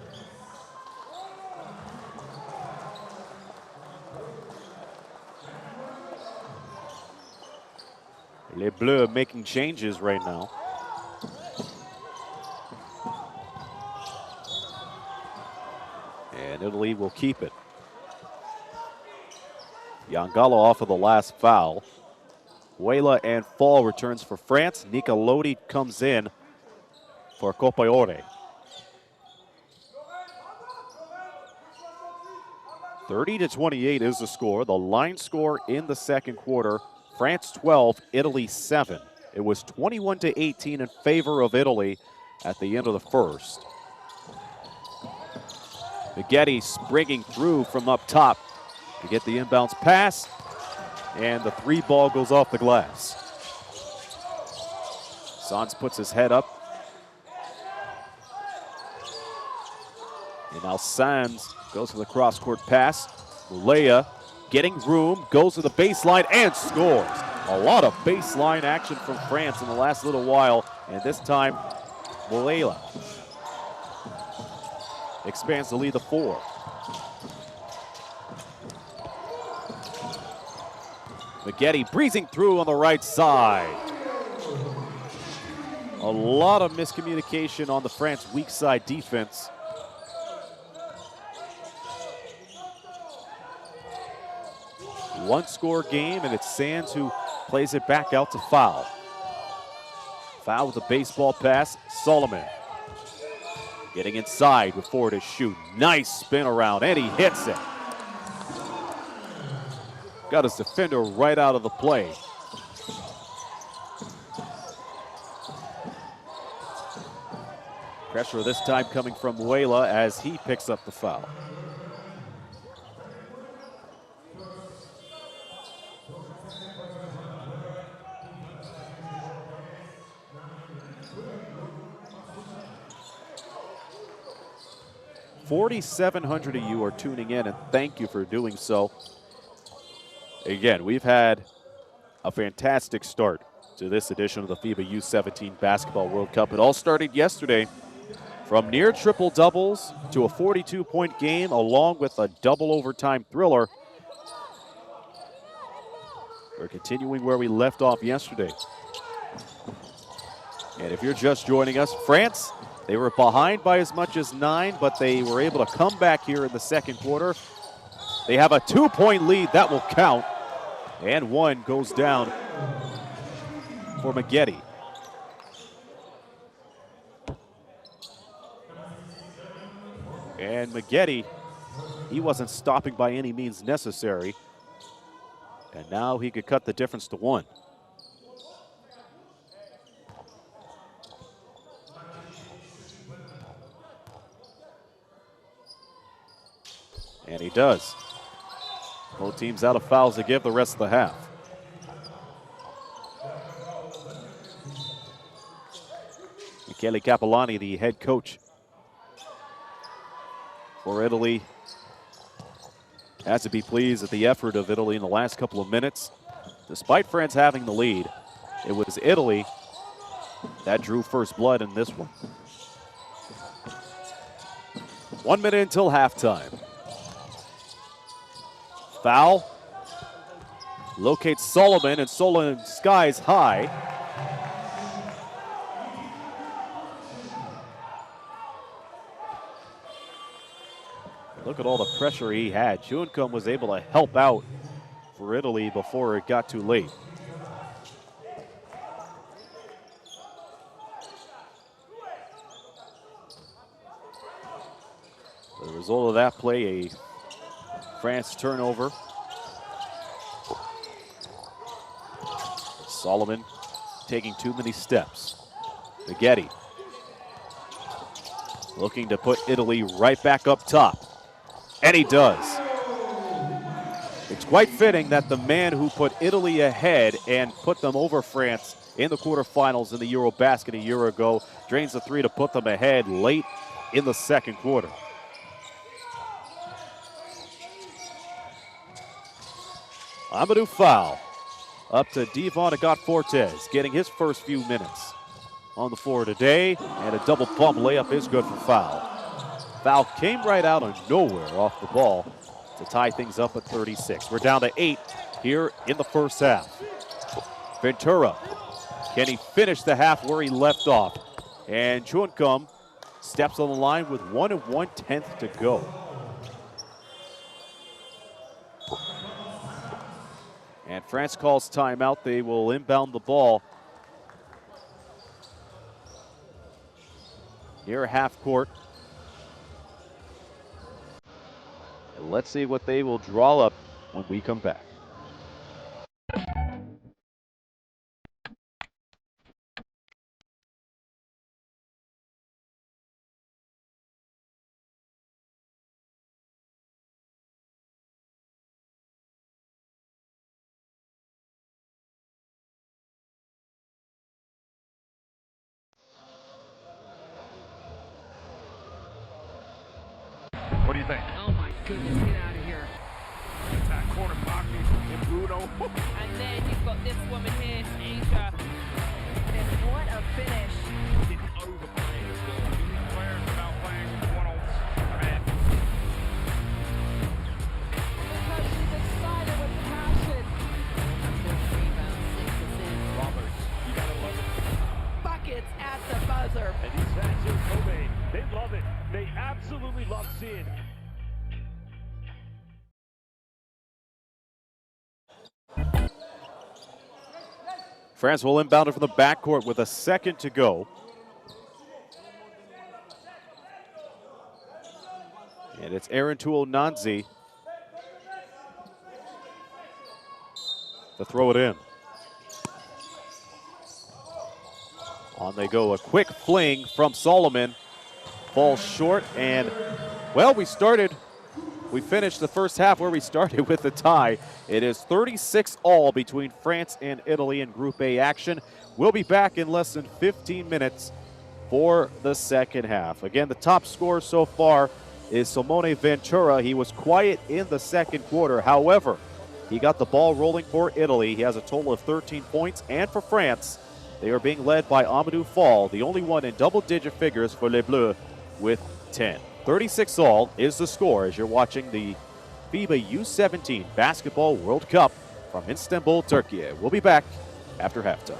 Les Bleus making changes right now. And Italy will keep it. Yangala off of the last foul. Huela and Fall returns for France. Nika Lodi comes in for Ore. 30-28 is the score. The line score in the second quarter. France 12, Italy 7. It was 21-18 in favor of Italy at the end of the first. Getty springing through from up top to get the inbounds pass, and the 3 ball goes off the glass. Sanz puts his head up. And now Sanz goes for the cross-court pass. Mulea getting room, goes to the baseline and scores. A lot of baseline action from France in the last little while, and this time Mulea expands the lead to 4. Getty breezing through on the right side. A lot of miscommunication on the France weak side defense. One-score game, and it's Sands who plays it back out to Foul. Foul with a baseball pass, Solomon. Getting inside before to shoot. Nice spin around, and he hits it. Got his defender right out of the play. Pressure this time coming from Wela as he picks up the foul. $4,700 of you are tuning in, and thank you for doing so. Again, we've had a fantastic start to this edition of the FIBA U17 Basketball World Cup. It all started yesterday from near triple doubles to a 42-point game along with a double overtime thriller. We're continuing where we left off yesterday. And if you're just joining us, France, they were behind by as much as 9, but they were able to come back here in the second quarter. They have a 2-point lead that will count, and one goes down for Maggette. And Maggette, he wasn't stopping by any means necessary, and now he could cut the difference to 1. And he does. Both teams out of fouls to give the rest of the half. Michele Capellani, the head coach for Italy, has to be pleased at the effort of Italy in the last couple of minutes. Despite France having the lead, it was Italy that drew first blood in this one. 1 minute until halftime. Foul. Locates Solomon, and Solomon skies high. Look at all the pressure he had. Juncum was able to help out for Italy before it got too late. The result of that play, a France turnover. Solomon taking too many steps. Maggette looking to put Italy right back up top. And he does. It's quite fitting that the man who put Italy ahead and put them over France in the quarterfinals in the Eurobasket a year ago drains the 3 to put them ahead late in the second quarter. Amadou foul. Up to Devon Agot-Fortes, getting his first few minutes on the floor today, and a double pump layup is good for foul. Foul came right out of nowhere off the ball to tie things up at 36. We're down to 8 here in the first half. Ventura, can he finish the half where he left off? And Juncum steps on the line with 1 1/10 to go. And France calls timeout. They will inbound the ball near half court. And let's see what they will draw up when we come back. What do you think? Oh my goodness, get out of here. That corner Baki and Bruno. And then you've got this woman here, Asia. And what a finish. Didn't overplay as well. Two players without playing one-on-one. Because she's excited with passion. Rebound, 6 assists. Roberts, you gotta love it. Buckets at the buzzer. And these fans here, Kobe, they love it. They absolutely love seeing. France will inbound it from the backcourt with a second to go. And it's Aaron Nanzi to throw it in. On they go, a quick fling from Solomon. Falls short, and well, we finished the first half where we started with a tie. It is 36-all between France and Italy in Group A action. We'll be back in less than 15 minutes for the second half. Again, the top scorer so far is Simone Ventura. He was quiet in the second quarter. However, he got the ball rolling for Italy. He has a total of 13 points. And for France, they are being led by Amadou Fall, the only one in double-digit figures for Les Bleus with 10. 36-all is the score as you're watching the FIBA U17 Basketball World Cup from Istanbul, Turkey. We'll be back after halftime.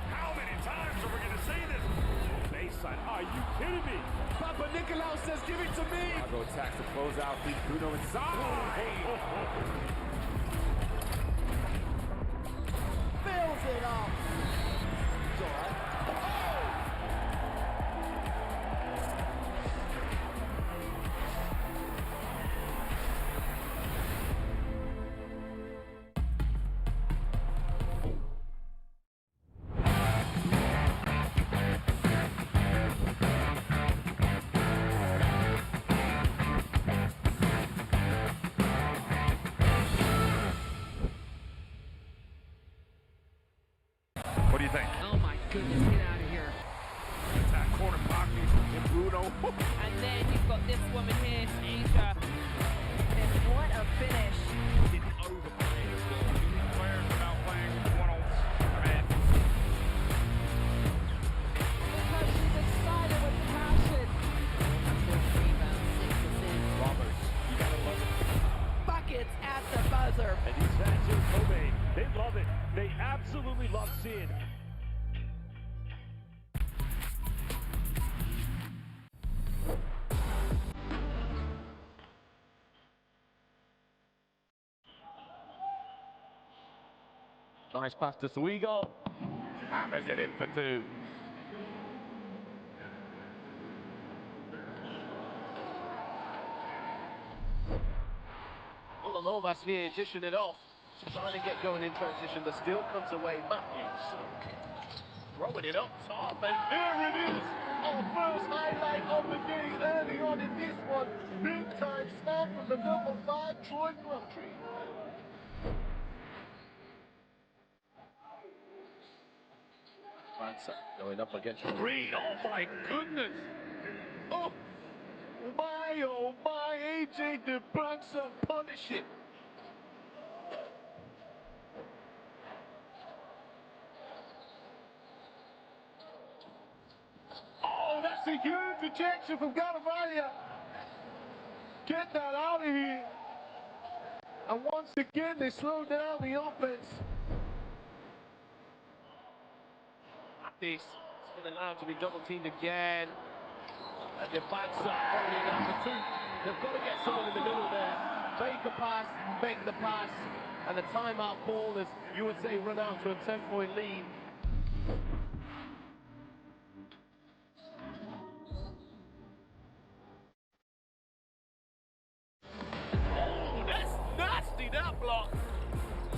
How many times are we going to see this? Baseline. Are you kidding me? Papa Nicolau says, give it to me. Go attacks the closeout, feed Bruno inside. Fills it up. It's all right. What do you think? Oh my goodness, get out of here. Attack corner Bogby and Bruno. And then you've got this woman here, Asia. And what a finish. Didn't overplay as well. Two players without playing one-on-one. Because she's excited with passion. 4 rebounds, 6 assists. Roberts, you gotta love it. Buckets at the buzzer. And these fans here in Kobe, they love it. They absolutely love seeing. Nice pass to Suigo. Hammers it in for two. Lomas here, dishing it off. Trying to get going in transition, but still comes away Matthews. Throwing it up top, and there it is! Our first highlight of the day early on in this one. Big time snap from the number 5, Troy Plumtree. Going up against Green. Oh my goodness! Oh my, AJ DeBranson punish it. Oh, that's a huge rejection from Garavalia. Get that out of here. And once again, they slow down the offense. This is allowed to be double teamed again. And Defansa probably number 2. They've got to get someone in the middle there. Make a pass, make the pass. And the timeout ball as USA run out to a 10-point lead. Oh, that's nasty, that block.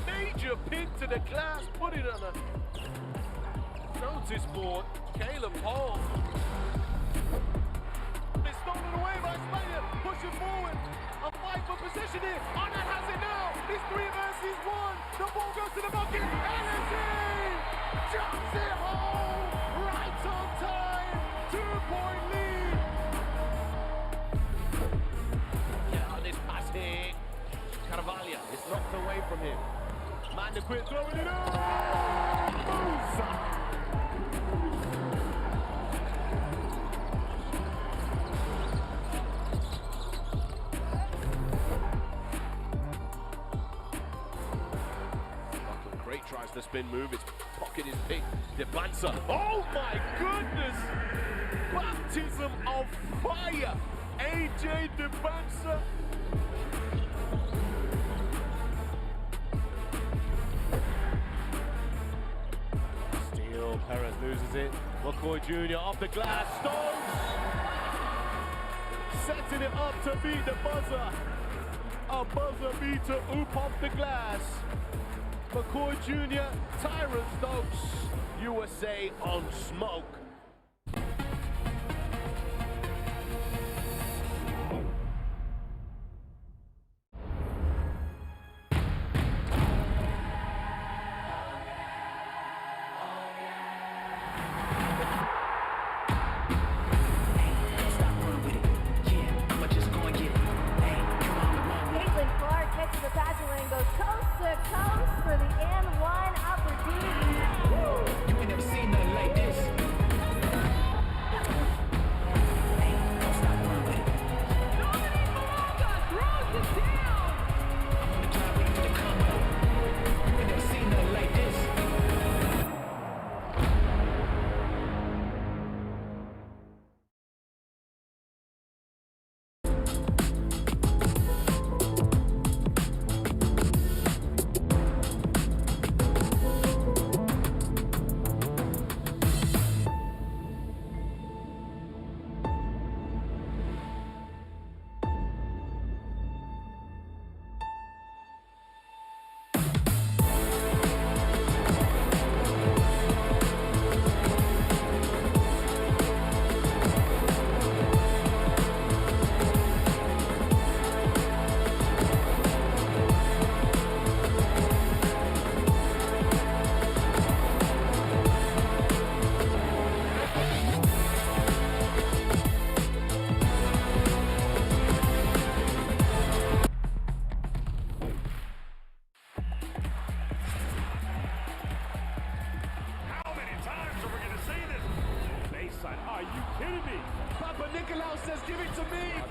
Major pin to the glass, put it on a notice board. Caleb Hall. It's stolen away by Spain. Pushing forward. A fight for position here. Arnott has it now. It's 3 versus 1. The ball goes to the bucket. And it's in. Jumps it home. Right on time. 2-point lead. Yeah, this pass here. Carvalho is knocked away from him. Man, the quit throwing it up. Musa. Tries the spin move, its pocket is picked. Defansa. Oh my goodness! Baptism of fire! AJ Defansa. Steele, Perez loses it. McCoy Jr. off the glass. Stokes! Setting it up to beat the buzzer. A buzzer beater, oop off the glass. McCoy Jr., Tyron Stokes, USA on smoke.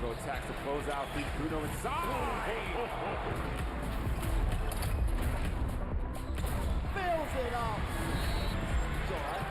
Attacks to close out. Bruno inside. Fills it up. It's all right.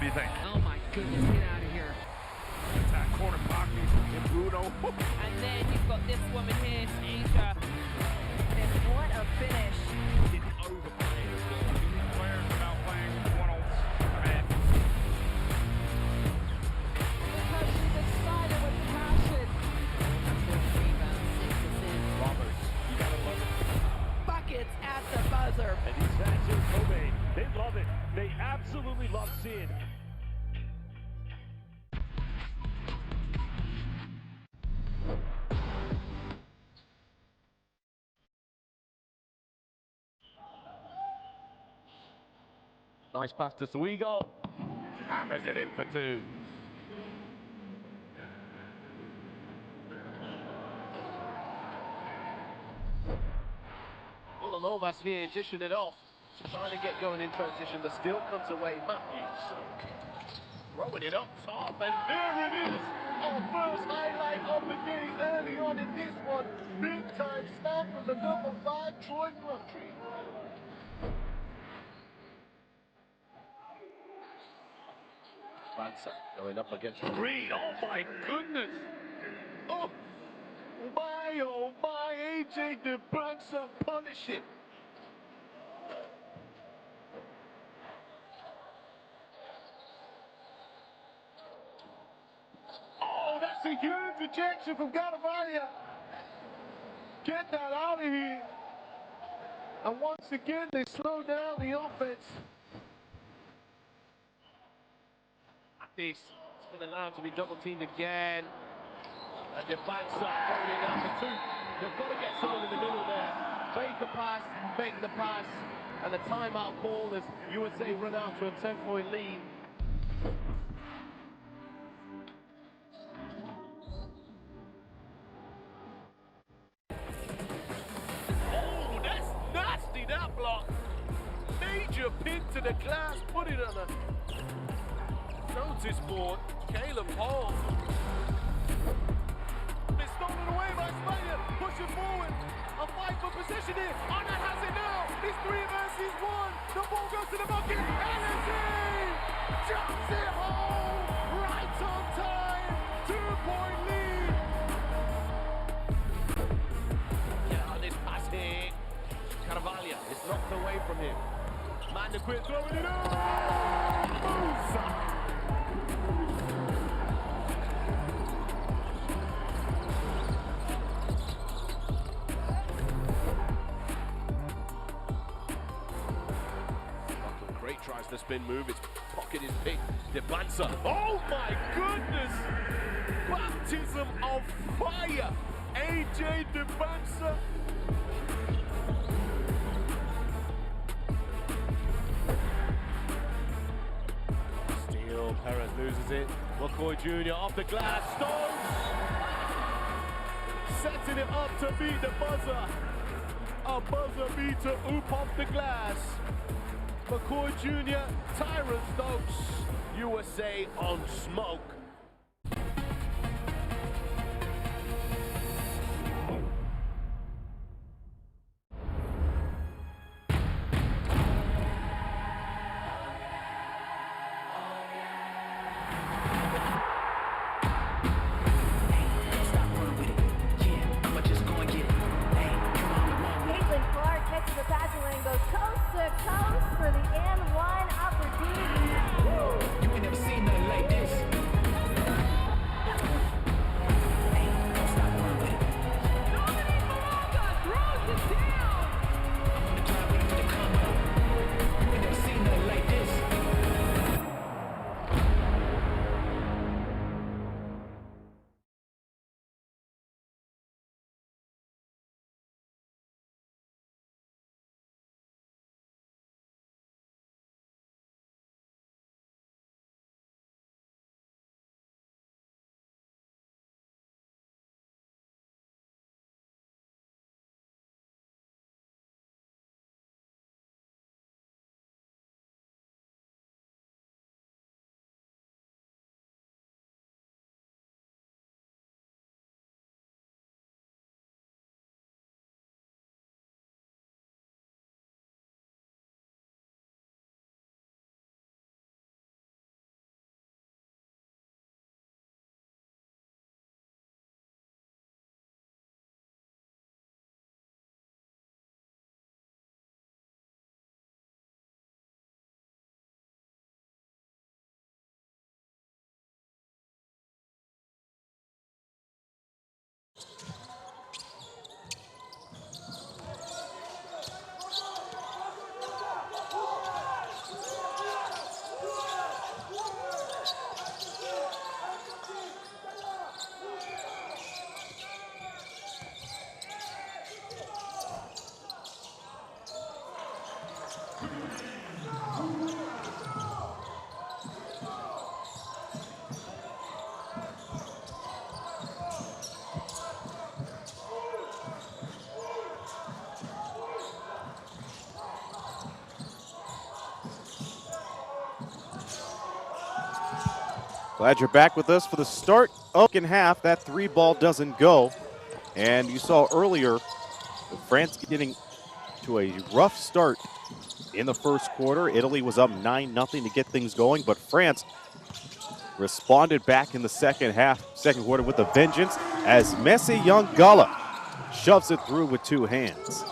What do you think? Oh my goodness, get out of here. Attack corner pocket and Bruno. And then you've got this woman here, Asia. And what a finish. Didn't overplay. Players about playing one-on-one. Because she's excited with passion. Roberts, you gotta love it. Buckets at the buzzer. And these fans in Kobe, they love it. They absolutely love seeing. Nice pass to Swigo. Hammers it in for two. Villanovas here dishing it off. Trying to get going in transition. The steal comes away. Matthews. Throwing it up top. And there it is. Our first highlight of the day early on in this one. Big time snap from the number 5, Troy Roundtree. Bansa going up against Green. Oh my goodness! Oh my, AJ DeBansa punish it. Oh, that's a huge rejection from Garavaglia. Get that out of here. And once again, they slow down the offense. This has been allowed to be double teamed again. And the backs up, throwing it down for two. They've got to get someone in the middle there. Fake the pass, fake the pass. And the timeout call as USA run out to a 10-point lead. Oh, that's nasty, that block. Major pin to the glass, put it on a notice board. Caleb Hall. It's stolen away by Spain. Pushing forward. A fight for position here. Arnott has it now. It's 3 versus 1. The ball goes to the bucket. And it's in. Jumps it home. Right on time. 2-point lead. Get on this pass here. Carvalho. It's knocked away from him. Man, the quit throwing it up. Musa. Tries the spin move, its pocket is picked. DeBansa. Oh my goodness! Baptism of fire! AJ DeBansa. Steal, Perez loses it. McCoy Jr. off the glass, Stokes! Setting it up to beat the buzzer. A buzzer beater, oop off the glass. McCoy Jr., Tyron Stokes, USA on smoke. For the N1 opportunity. You ain't never seen nothing like this. Glad you're back with us for the start of the second half. That 3 ball doesn't go. And you saw earlier France getting to a rough start in the first quarter. Italy was up 9-0 to get things going, but France responded back in the second quarter with a vengeance as Messi Youngala shoves it through with 2 hands.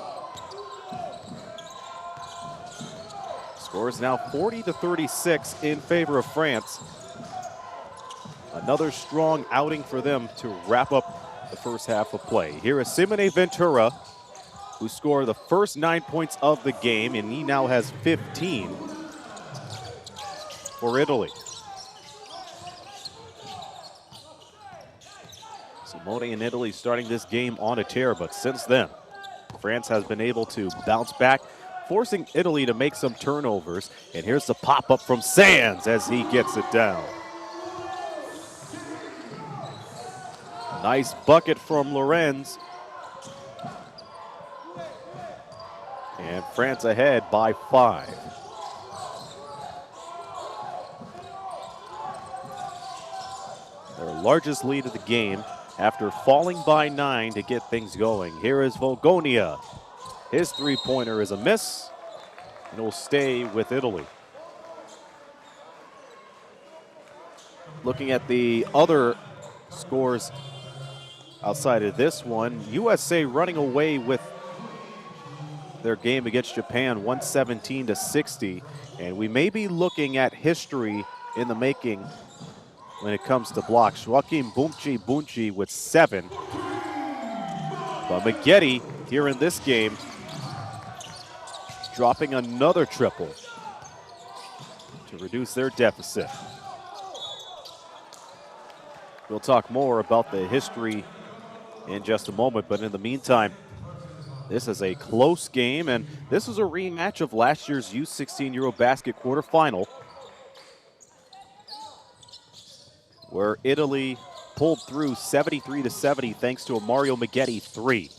Score is now 40-36 in favor of France. Another strong outing for them to wrap up the first half of play. Here is Simone Ventura, who scored the first 9 points of the game, and he now has 15 for Italy. Simone in Italy starting this game on a tear, but since then, France has been able to bounce back, forcing Italy to make some turnovers. And here's the pop-up from Sands as he gets it down. Nice bucket from Lorenz. And France ahead by 5. Their largest lead of the game after falling by 9 to get things going. Here is Volgonia. His 3-pointer is a miss, and will stay with Italy. Looking at the other scores outside of this one, USA running away with their game against Japan, 117-60. And we may be looking at history in the making when it comes to blocks. Joaquim Bunchi with 7. But Maggette here in this game dropping another triple to reduce their deficit. We'll talk more about the history in just a moment, but in the meantime, this is a close game, and this is a rematch of last year's U16 Eurobasket quarterfinal, where Italy pulled through 73-70 thanks to a Mario Maggette 3.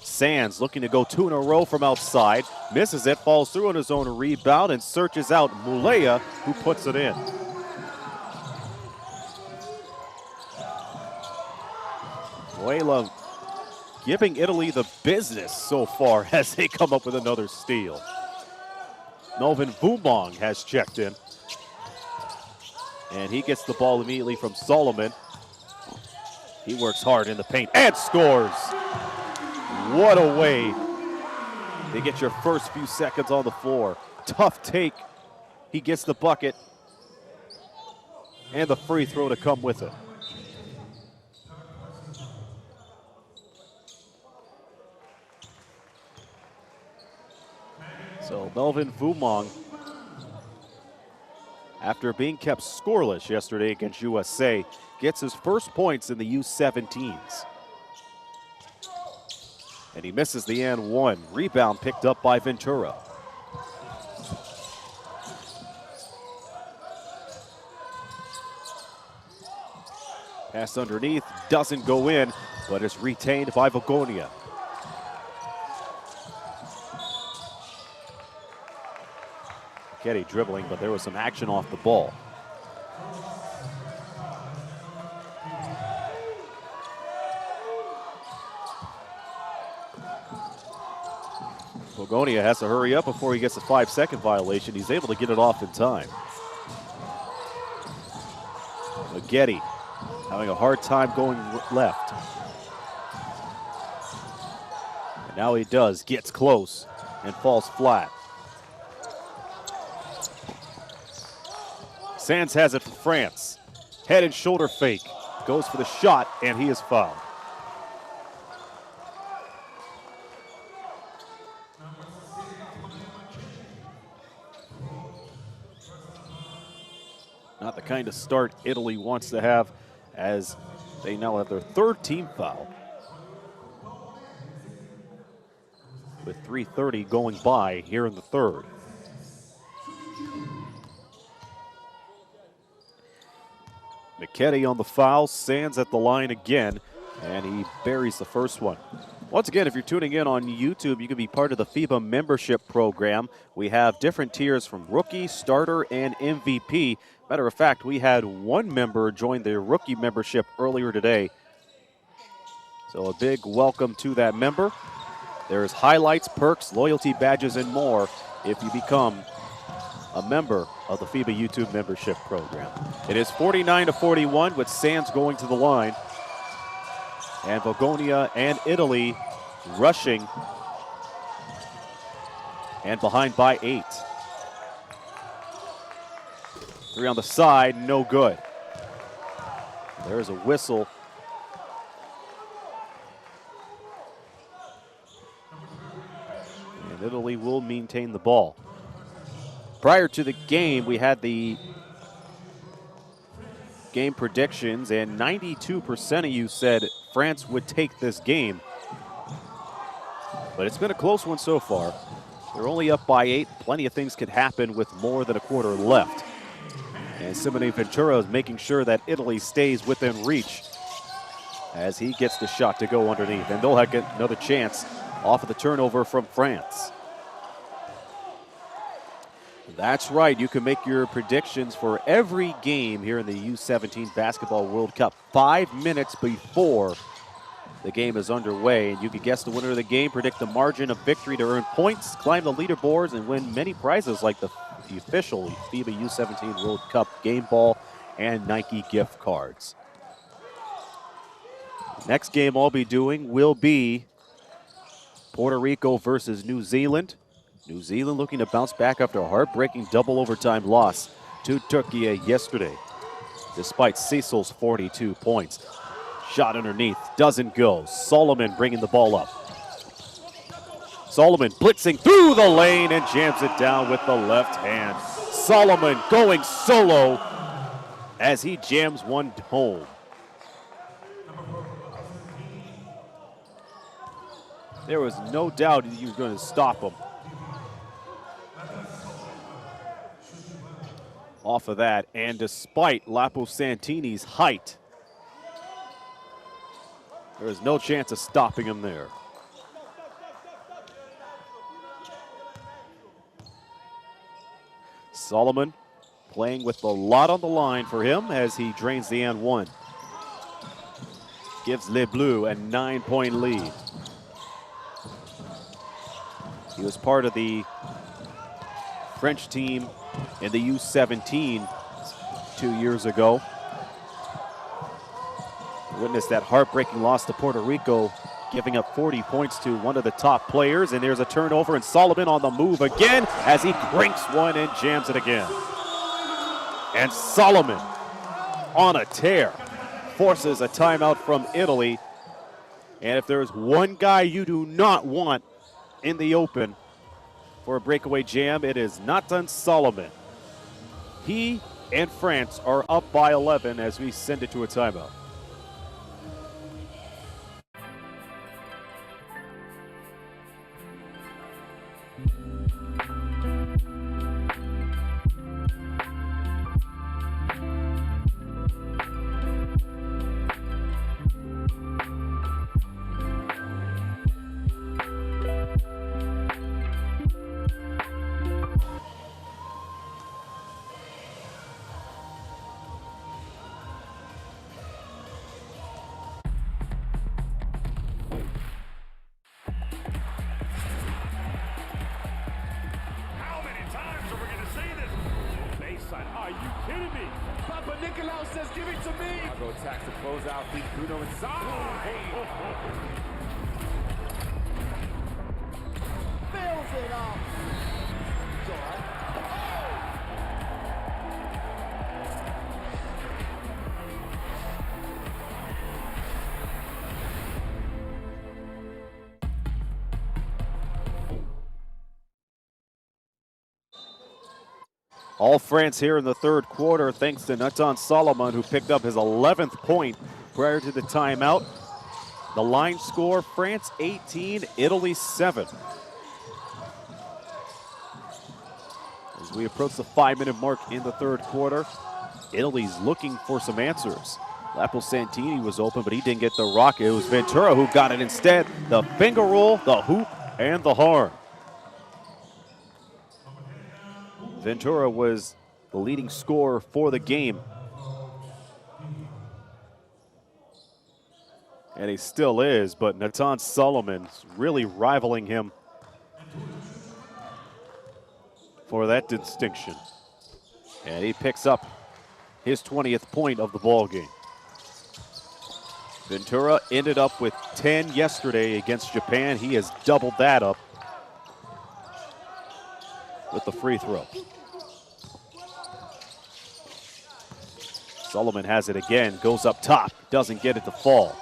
Sands looking to go 2 in a row from outside, misses it, falls through on his own rebound, and searches out Mulea, who puts it in. Muela giving Italy the business so far as they come up with another steal. Melvin Vumong has checked in. And he gets the ball immediately from Solomon. He works hard in the paint and scores. What a way to get your first few seconds on the floor. Tough take. He gets the bucket and the free throw to come with it. So Melvin Vumong, after being kept scoreless yesterday against USA, gets his first points in the U17s. And he misses the and one. Rebound picked up by Ventura. Pass underneath, doesn't go in, but is retained by Volgonia. Maggette dribbling, but there was some action off the ball. Volgonia has to hurry up before he gets a 5-second violation. He's able to get it off in time. Maggette having a hard time going left. And now he does, gets close and falls flat. Sands has it for France. Head and shoulder fake. Goes for the shot, and he is fouled. Not the kind of start Italy wants to have, as they now have their third team foul. With 3:30 going by here in the third. Maggette on the foul, Sands at the line again, and he buries the first one. Once again, if you're tuning in on YouTube, you can be part of the FIBA membership program. We have different tiers from rookie, starter, and MVP. Matter of fact, we had one member join the rookie membership earlier today. So a big welcome to that member. There's highlights, perks, loyalty badges, and more if you become a member of the FIBA YouTube membership program. It is 49-41 with Sands going to the line. And Bogonia and Italy rushing and behind by 8. 3 on the side, no good. There's a whistle. And Italy will maintain the ball. Prior to the game, we had the game predictions, and 92% of you said France would take this game. But it's been a close one so far. They're only up by 8. Plenty of things could happen with more than a quarter left. And Simone Ventura is making sure that Italy stays within reach as he gets the shot to go underneath. And they'll get another chance off of the turnover from France. That's right, you can make your predictions for every game here in the U17 Basketball World Cup 5 minutes before the game is underway. And you can guess the winner of the game, predict the margin of victory to earn points, climb the leaderboards, and win many prizes like the official FIBA U17 World Cup game ball and Nike gift cards. Next game I'll be doing will be Puerto Rico versus New Zealand. New Zealand looking to bounce back after a heartbreaking double overtime loss to Turkey yesterday, despite Cecil's 42 points. Shot underneath, doesn't go. Solomon bringing the ball up. Solomon blitzing through the lane and jams it down with the left hand. Solomon going solo as he jams one home. There was no doubt he was going to stop him. Off of that, and despite Lapo Santini's height, there is no chance of stopping him there. Solomon playing with a lot on the line for him as he drains the and one. Gives Les Bleus a 9-point lead. He was part of the French team in the U17 2 years ago. Witnessed that heartbreaking loss to Puerto Rico, giving up 40 points to one of the top players. And there's a turnover, and Solomon on the move again as he cranks one and jams it again. And Solomon on a tear forces a timeout from Italy. And if there's one guy you do not want in the open for a breakaway jam, it is Nathan Solomon. He and France are up by 11 as we send it to a timeout. Are you kidding me? Papa Nicolau says, give it to me. Go attacks the closeout, feed Bruno inside. Fills it up. It's all right. All France here in the third quarter thanks to Nathan Solomon, who picked up his 11th point prior to the timeout. The line score, France 18, Italy 7. As we approach the 5-minute mark in the third quarter, Italy's looking for some answers. Lapo Santini was open, but he didn't get the rocket. It was Ventura who got it instead. The finger roll, the hoop, and the harm. Ventura was the leading scorer for the game. And he still is, but Natan Solomon's really rivaling him for that distinction. And he picks up his 20th point of the ball game. Ventura ended up with 10 yesterday against Japan. He has doubled that up with the free throw. Solomon has it again, goes up top, doesn't get it to fall.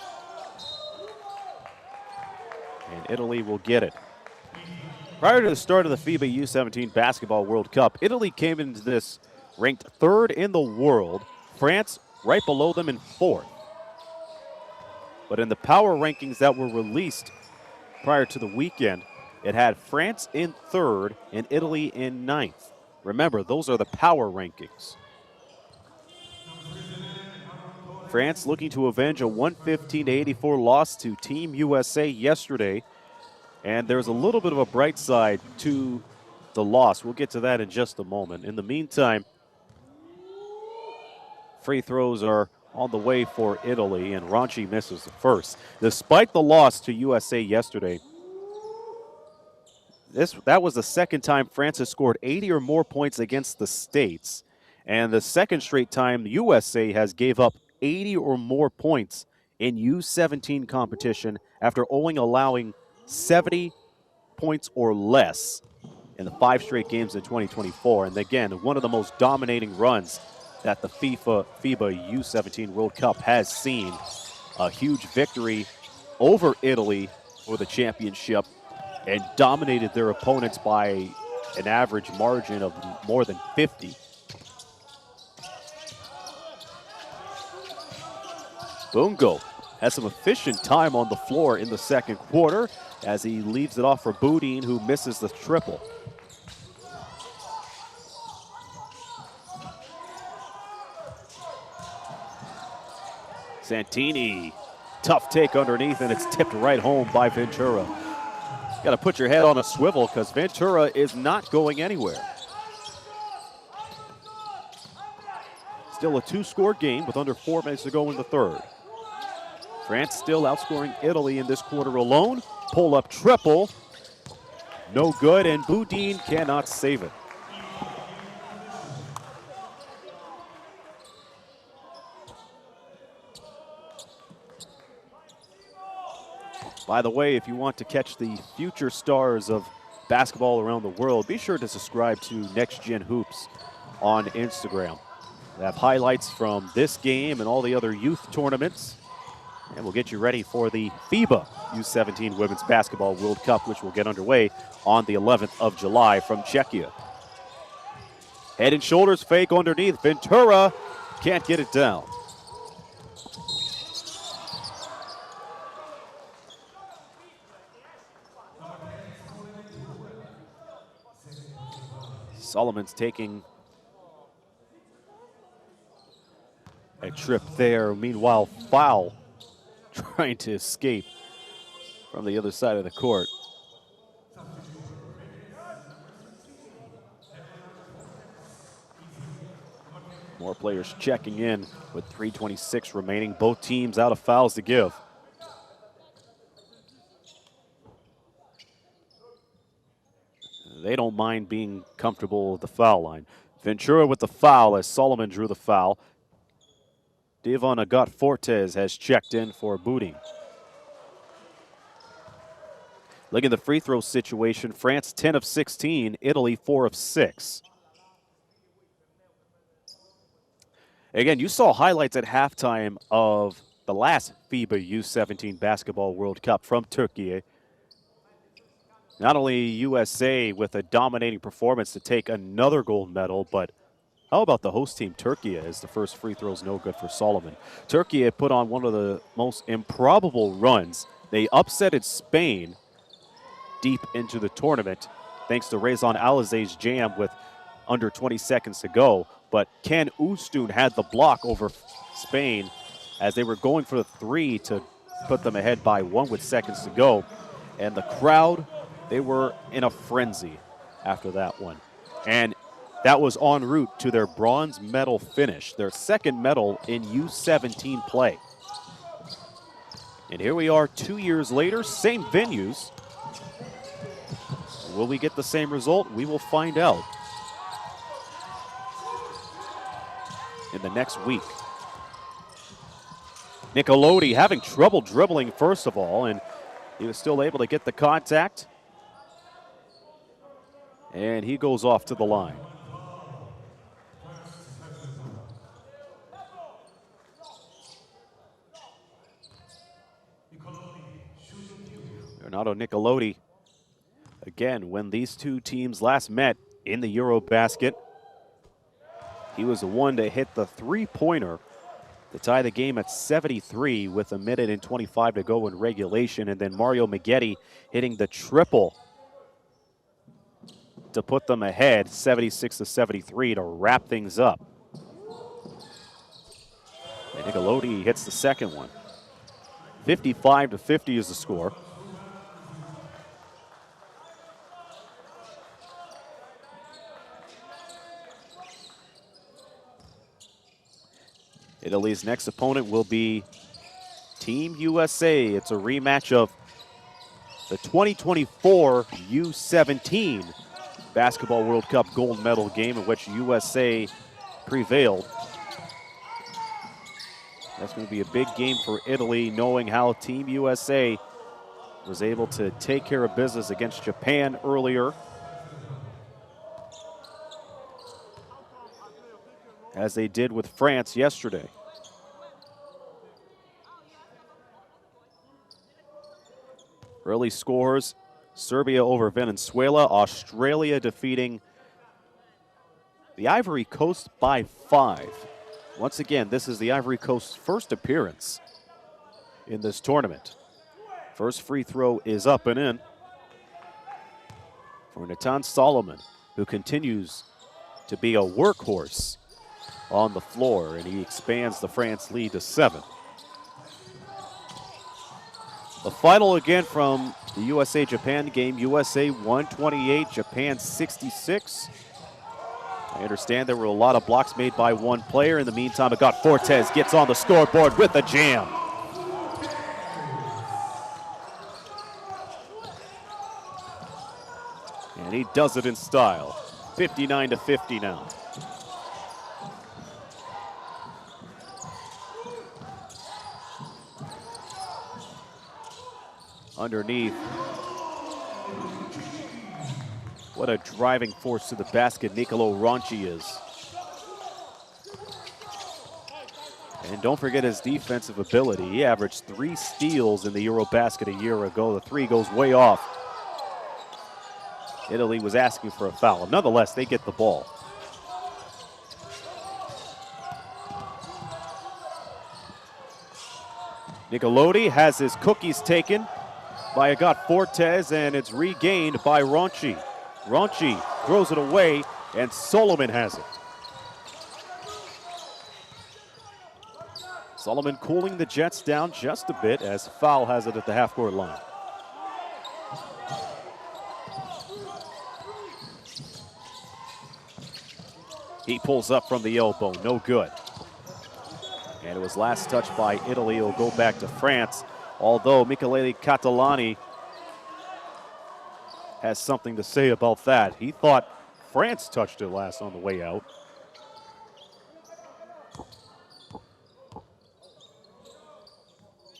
And Italy will get it. Prior to the start of the FIBA U17 Basketball World Cup, Italy came into this ranked 3rd in the world, France right below them in 4th. But in the power rankings that were released prior to the weekend, it had France in 3rd and Italy in 9th. Remember, those are the power rankings. France looking to avenge a 115-84 loss to Team USA yesterday. And there's a little bit of a bright side to the loss. We'll get to that in just a moment. In the meantime, free throws are on the way for Italy, and Ranchi misses the first. Despite the loss to USA yesterday, that was the second time France has scored 80 or more points against the States, and the second straight time the USA has gave up 80 or more points in U17 competition after only allowing 70 points or less in the 5 straight games in 2024. And again, one of the most dominating runs that the FIBA U17 World Cup has seen. A huge victory over Italy for the championship and dominated their opponents by an average margin of more than 50. Bungo has some efficient time on the floor in the second quarter as he leaves it off for Boudin, who misses the triple. Santini, tough take underneath, and it's tipped right home by Ventura. Got to put your head on a swivel because Ventura is not going anywhere. Still a 2-score game with under 4 minutes to go in the third. France still outscoring Italy in this quarter alone. Pull-up triple. No good, and Boudin cannot save it. By the way, if you want to catch the future stars of basketball around the world, be sure to subscribe to Next Gen Hoops on Instagram. They have highlights from this game and all the other youth tournaments. And we'll get you ready for the FIBA U17 Women's Basketball World Cup, which will get underway on the 11th of July from Czechia. Head and shoulders fake underneath. Ventura can't get it down. Solomon's taking a trip there. Meanwhile, foul trying to escape from the other side of the court. More players checking in with 3:26 remaining. Both teams out of fouls to give. They don't mind being comfortable with the foul line. Ventura with the foul as Solomon drew the foul. Devon Agat Fortes has checked in for Boudin. Look at the free throw situation. France 10 of 16, Italy 4 of 6. Again, you saw highlights at halftime of the last FIBA U17 Basketball World Cup from Turkey. Not only USA with a dominating performance to take another gold medal, but how about the host team, Turkey, as the first free throw is no good for Solomon. Turkey had put on one of the most improbable runs. They upsetted Spain deep into the tournament, thanks to Rezan Alizé's jam with under 20 seconds to go. But Ken Oosthuin had the block over Spain as they were going for the three to put them ahead by 1 with seconds to go. And the crowd, they were in a frenzy after that one. And that was en route to their bronze medal finish, their second medal in U17 play. And here we are 2 years later, same venues. Will we get the same result? We will find out in the next week. Nicolotti having trouble dribbling first of all, and he was still able to get the contact. And he goes off to the line. Renato Nicolotti, again, when these two teams last met in the Eurobasket, he was the one to hit the three-pointer to tie the game at 73 with 1 minute and 25 to go in regulation. And then Mario Maggetti hitting the triple to put them ahead 76-73 to wrap things up. And Nicolotti hits the second one. 55-50 is the score. Italy's next opponent will be Team USA. It's a rematch of the 2024 U17 Basketball World Cup gold medal game in which USA prevailed. That's going to be a big game for Italy, knowing how Team USA was able to take care of business against Japan earlier, as they did with France yesterday. Early scores: Serbia over Venezuela, Australia defeating the Ivory Coast by 5. Once again, this is the Ivory Coast's first appearance in this tournament. First free throw is up and in for Nathan Solomon, who continues to be a workhorse on the floor, and he expands the France lead to 7. The final again from the USA-Japan game: USA 128, Japan 66. I understand there were a lot of blocks made by one player. In the meantime, Agat Fortes gets on the scoreboard with a jam. And he does it in style. 59-50 now. Underneath. What a driving force to the basket Nicolo Ronchi is. And don't forget his defensive ability. He averaged 3 steals in the Eurobasket a year ago. The 3 goes way off. Italy was asking for a foul. Nonetheless, they get the ball. Nicolotti has his cookies taken by Agat Fortes, and it's regained by Ronchi. Ronchi throws it away, and Solomon has it. Solomon cooling the Jets down just a bit, as foul has it at the half-court line. He pulls up from the elbow, no good. And it was last touched by Italy. It'll go back to France, although Michele Catalani has something to say about that. He thought France touched it last on the way out.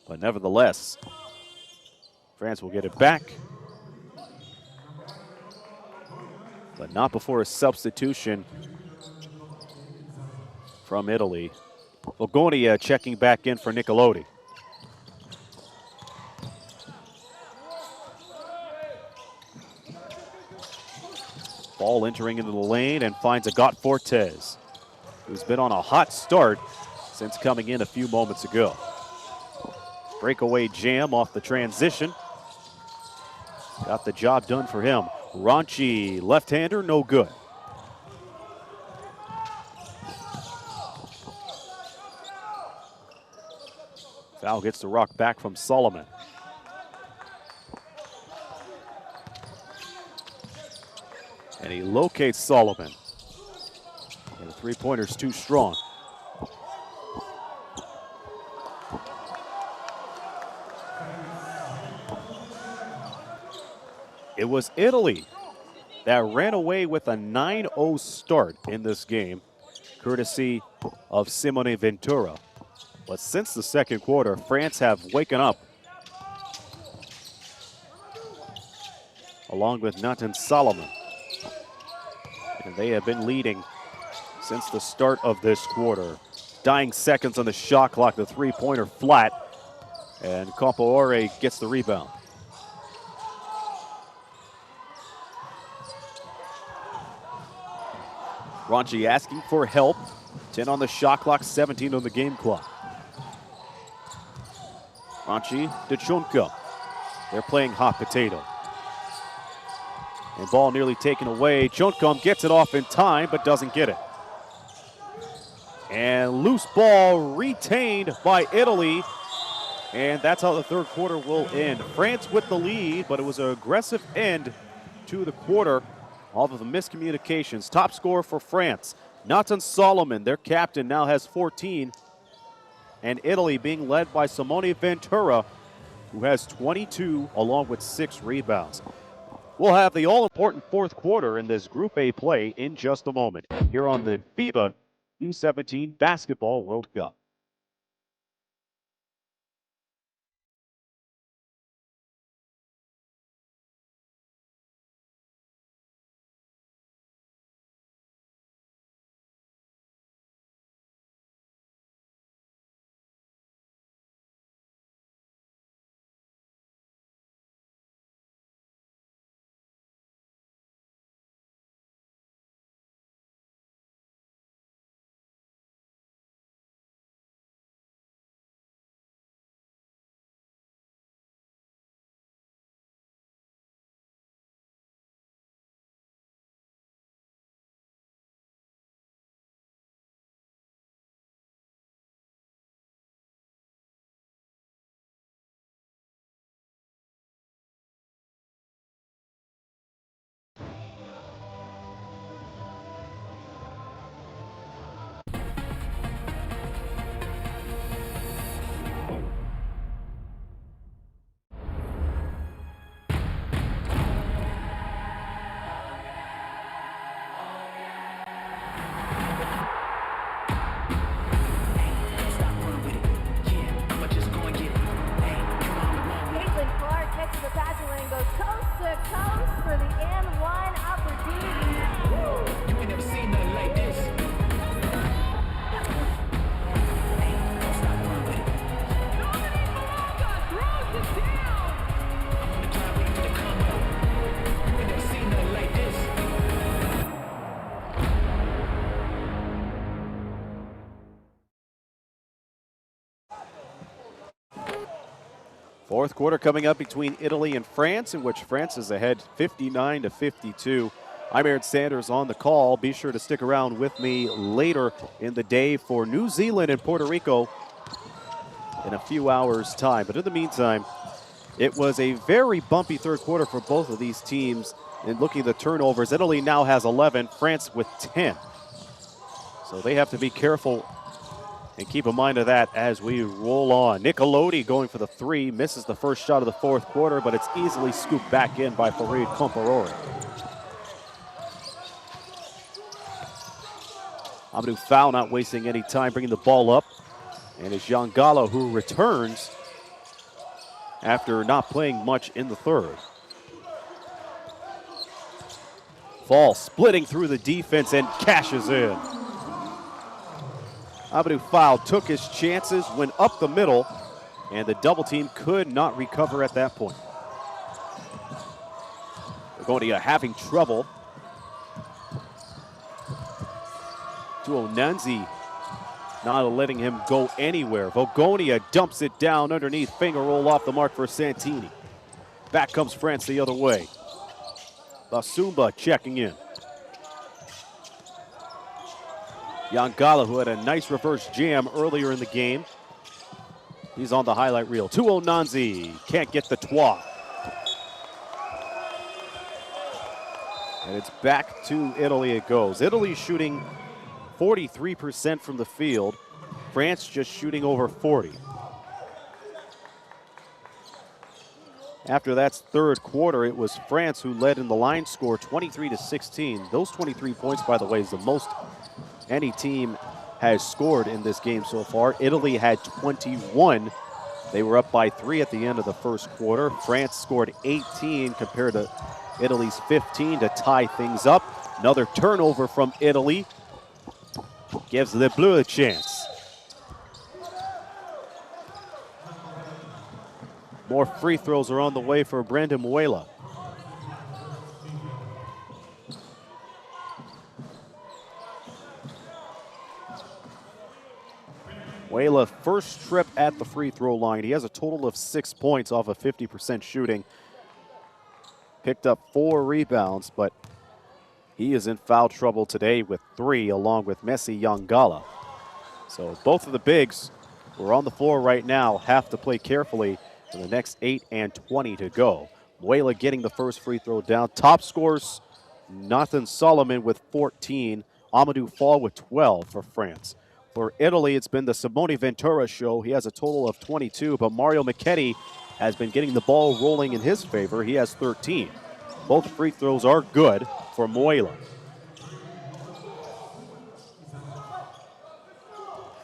But nevertheless, France will get it back. But not before a substitution from Italy. Bogonia checking back in for Nicolotti. Ball entering into the lane and finds Agat Fortes, who's been on a hot start since coming in a few moments ago. Breakaway jam off the transition. Got the job done for him. Ronchi, left-hander, no good. Foul gets the rock back from Solomon. And he locates Solomon. And the three-pointer's too strong. It was Italy that ran away with a 9-0 start in this game, courtesy of Simone Ventura. But since the second quarter, France have waken up, along with Nathan Solomon. And they have been leading since the start of this quarter. Dying seconds on the shot clock, the three-pointer flat, and Compaore gets the rebound. Ranchi asking for help. 10 on the shot clock, 17 on the game clock. Ranchi to Chunka. They're playing hot potato. And ball nearly taken away. Chunkum gets it off in time, but doesn't get it. And loose ball retained by Italy. And that's how the third quarter will end. France with the lead, but it was an aggressive end to the quarter. All of the miscommunications. Top scorer for France, Nathan Solomon, their captain, now has 14. And Italy being led by Simone Ventura, who has 22 along with 6 rebounds. We'll have the all-important fourth quarter in this Group A play in just a moment here on the FIBA U17 Basketball World Cup. Fourth quarter coming up between Italy and France, in which France is ahead 59-52. I'm Aaron Sanders on the call. Be sure to stick around with me later in the day for New Zealand and Puerto Rico in a few hours' time. But in the meantime, it was a very bumpy third quarter for both of these teams. And looking at the turnovers, Italy now has 11, France with 10. So they have to be careful and keep in mind of that as we roll on. Nicolotti going for the three, misses the first shot of the fourth quarter, but it's easily scooped back in by Farid Compaore. Amadou Foul not wasting any time, bringing the ball up. And it's Giangallo who returns after not playing much in the third. Fall splitting through the defense and cashes in. Amadou Foul took his chances, went up the middle, and the double team could not recover at that point. They're going to be having trouble. To Onanzi, not letting him go anywhere. Vogonia dumps it down underneath, finger roll off the mark for Santini. Back comes France the other way. Basumba checking in. Giangallo, who had a nice reverse jam earlier in the game. He's on the highlight reel. 2-0 Nanzi. Can't get the twa. And it's back to Italy it goes. Italy shooting 43% from the field. France just shooting over 40. After that third quarter, it was France who led in the line score 23-16. Those 23 points, by the way, is the most any team has scored in this game so far. Italy had 21. They were up by 3 at the end of the first quarter. France scored 18 compared to Italy's 15 to tie things up. Another turnover from Italy gives Les Bleus a chance. More free throws are on the way for Brandon Muela. Muela, first trip at the free throw line. He has a total of 6 points off of 50% shooting. Picked up 4 rebounds, but he is in foul trouble today with 3, along with Messi Yangala. So both of the bigs who are on the floor right now have to play carefully for the next 8 and 20 to go. Muela getting the first free throw down. Top scores, Nathan Solomon with 14. Amadou Fall with 12 for France. For Italy, it's been the Simone Ventura show. He has a total of 22, but Mario Michetti has been getting the ball rolling in his favor. He has 13. Both free throws are good for Muela.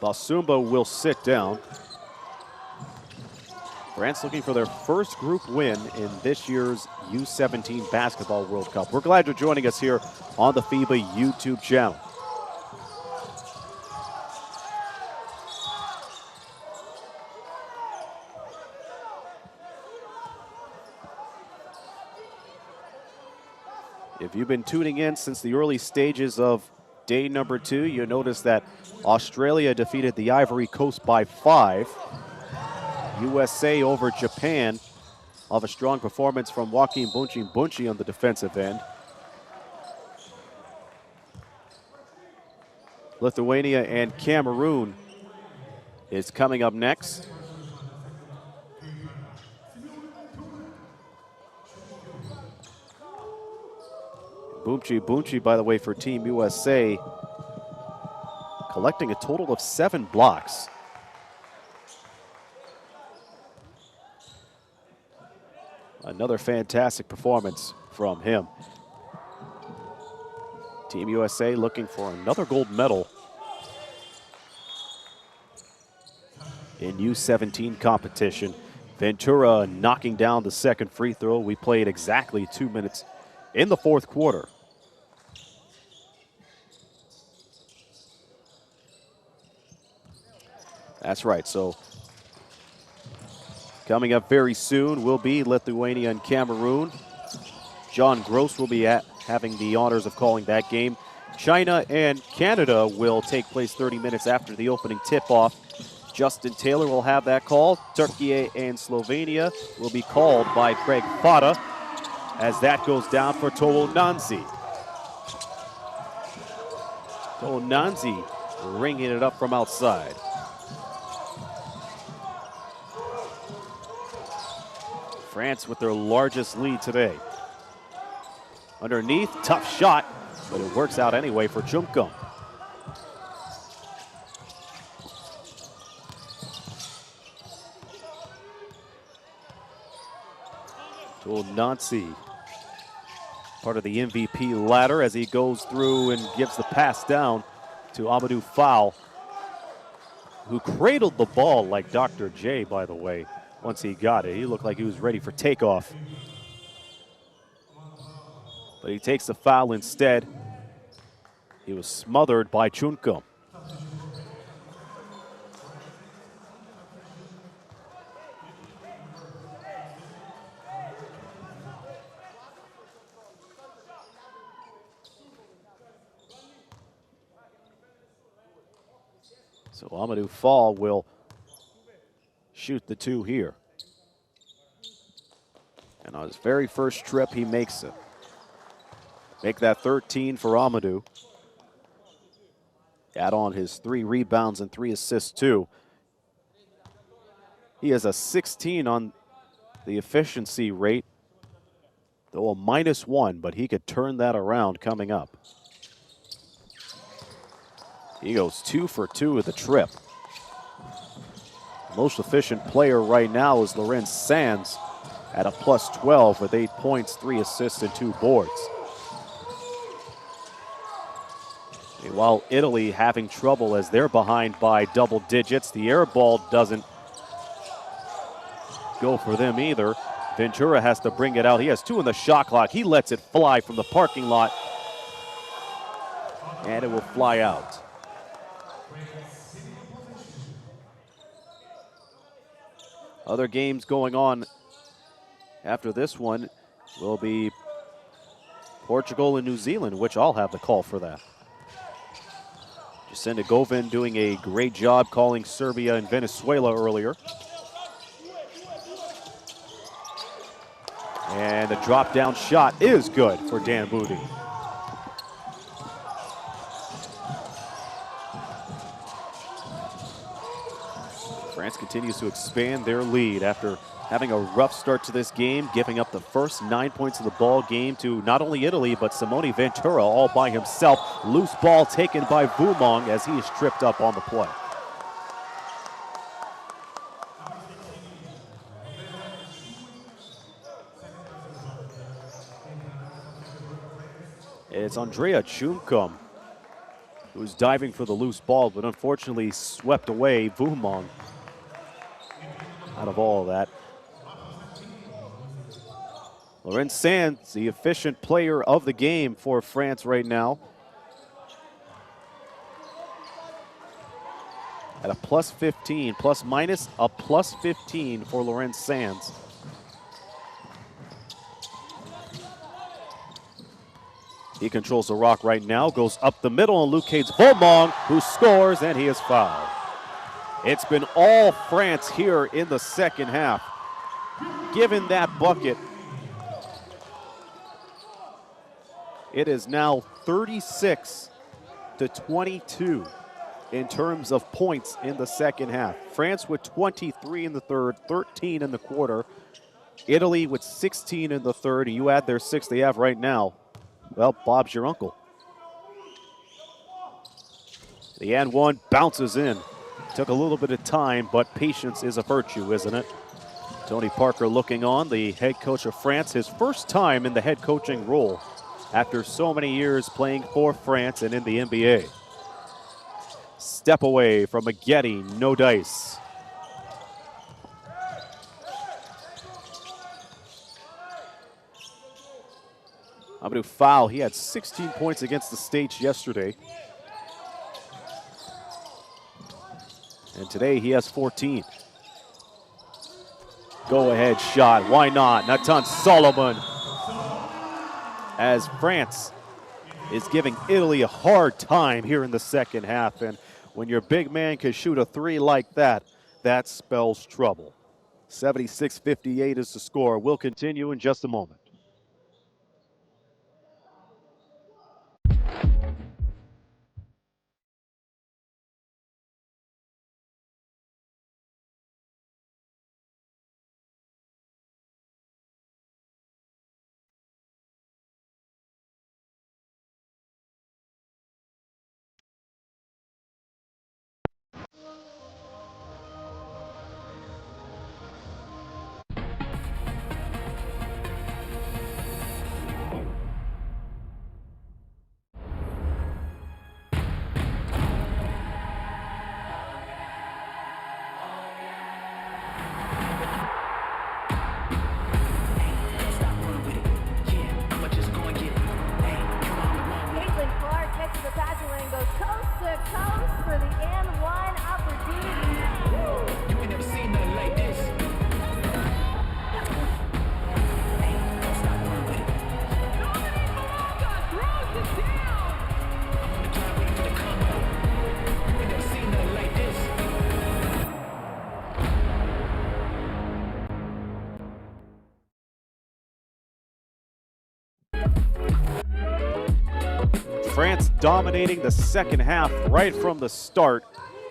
Basumba will sit down. France looking for their first group win in this year's U17 Basketball World Cup. We're glad you're joining us here on the FIBA YouTube channel. If you've been tuning in since the early stages of day number 2, you notice that Australia defeated the Ivory Coast by 5. USA over Japan off a strong performance from Joaquin Bunchi on the defensive end. Lithuania and Cameroon is coming up next. Bunchi, by the way, for Team USA, collecting a total of 7 blocks. Another fantastic performance from him. Team USA looking for another gold medal in U17 competition. Ventura knocking down the second free throw. We played exactly 2 minutes in the fourth quarter. That's right, so coming up very soon will be Lithuania and Cameroon. John Gross will be having the honors of calling that game. China and Canada will take place 30 minutes after the opening tip-off. Justin Taylor will have that call. Turkey and Slovenia will be called by Craig Fata as that goes down for Toho Nanzi. Toho Nanzi ringing it up from outside. France with their largest lead today. Underneath, tough shot, but it works out anyway for Chumkum. To Nancy, part of the MVP ladder as he goes through and gives the pass down to Amadou Fall, who cradled the ball like Dr. J, by the way. Once he got it, he looked like he was ready for takeoff. But he takes the foul instead. He was smothered by Chunkum. So Amadou Fall will shoot the 2 here. And on his very first trip, he makes it. Make that 13 for Amadou. Add on his 3 rebounds and 3 assists too. He has a 16 on the efficiency rate, though a -1, but he could turn that around coming up. He goes 2 for 2 with the trip. Most efficient player right now is Lorenz Sands at a +12 with 8 points, 3 assists, and 2 boards. Meanwhile, Italy having trouble as they're behind by double digits. The air ball doesn't go for them either. Ventura has to bring it out. He has 2 in the shot clock. He lets it fly from the parking lot, and it will fly out. Other games going on after this one will be Portugal and New Zealand, which I'll have the call for that. Jacinta Govin doing a great job calling Serbia and Venezuela earlier. And the drop down shot is good for Dan Moody. France continues to expand their lead after having a rough start to this game, giving up the first 9 points of the ball game to not only Italy, but Simone Ventura all by himself. Loose ball taken by Vumong as he is tripped up on the play. It's Andrea Chumkum who's diving for the loose ball, but unfortunately swept away Vumong out of all of that. Lorenz Sands, the efficient player of the game for France right now, at a +15, plus minus a +15 for Lorenz Sands. He controls the rock right now, goes up the middle, and locates Vumong, who scores, and he is fouled. It's been all France here in the second half. Given that bucket, it is now 36-22 in terms of points in the second half. France with 23 in the third, 13 in the quarter. Italy with 16 in the third. You add their 6 they have right now, well, Bob's your uncle. The and one bounces in. Took a little bit of time, but patience is a virtue, isn't it? Tony Parker looking on, the head coach of France, his first time in the head coaching role after so many years playing for France and in the NBA. Step away from Maggette, no dice. Amadou Foul, he had 16 points against the States yesterday. And today he has 14. Go ahead shot, why not? Nathan Solomon. As France is giving Italy a hard time here in the second half. And when your big man can shoot a 3 like that, that spells trouble. 76-58 is the score. We'll continue in just a moment. France dominating the second half right from the start.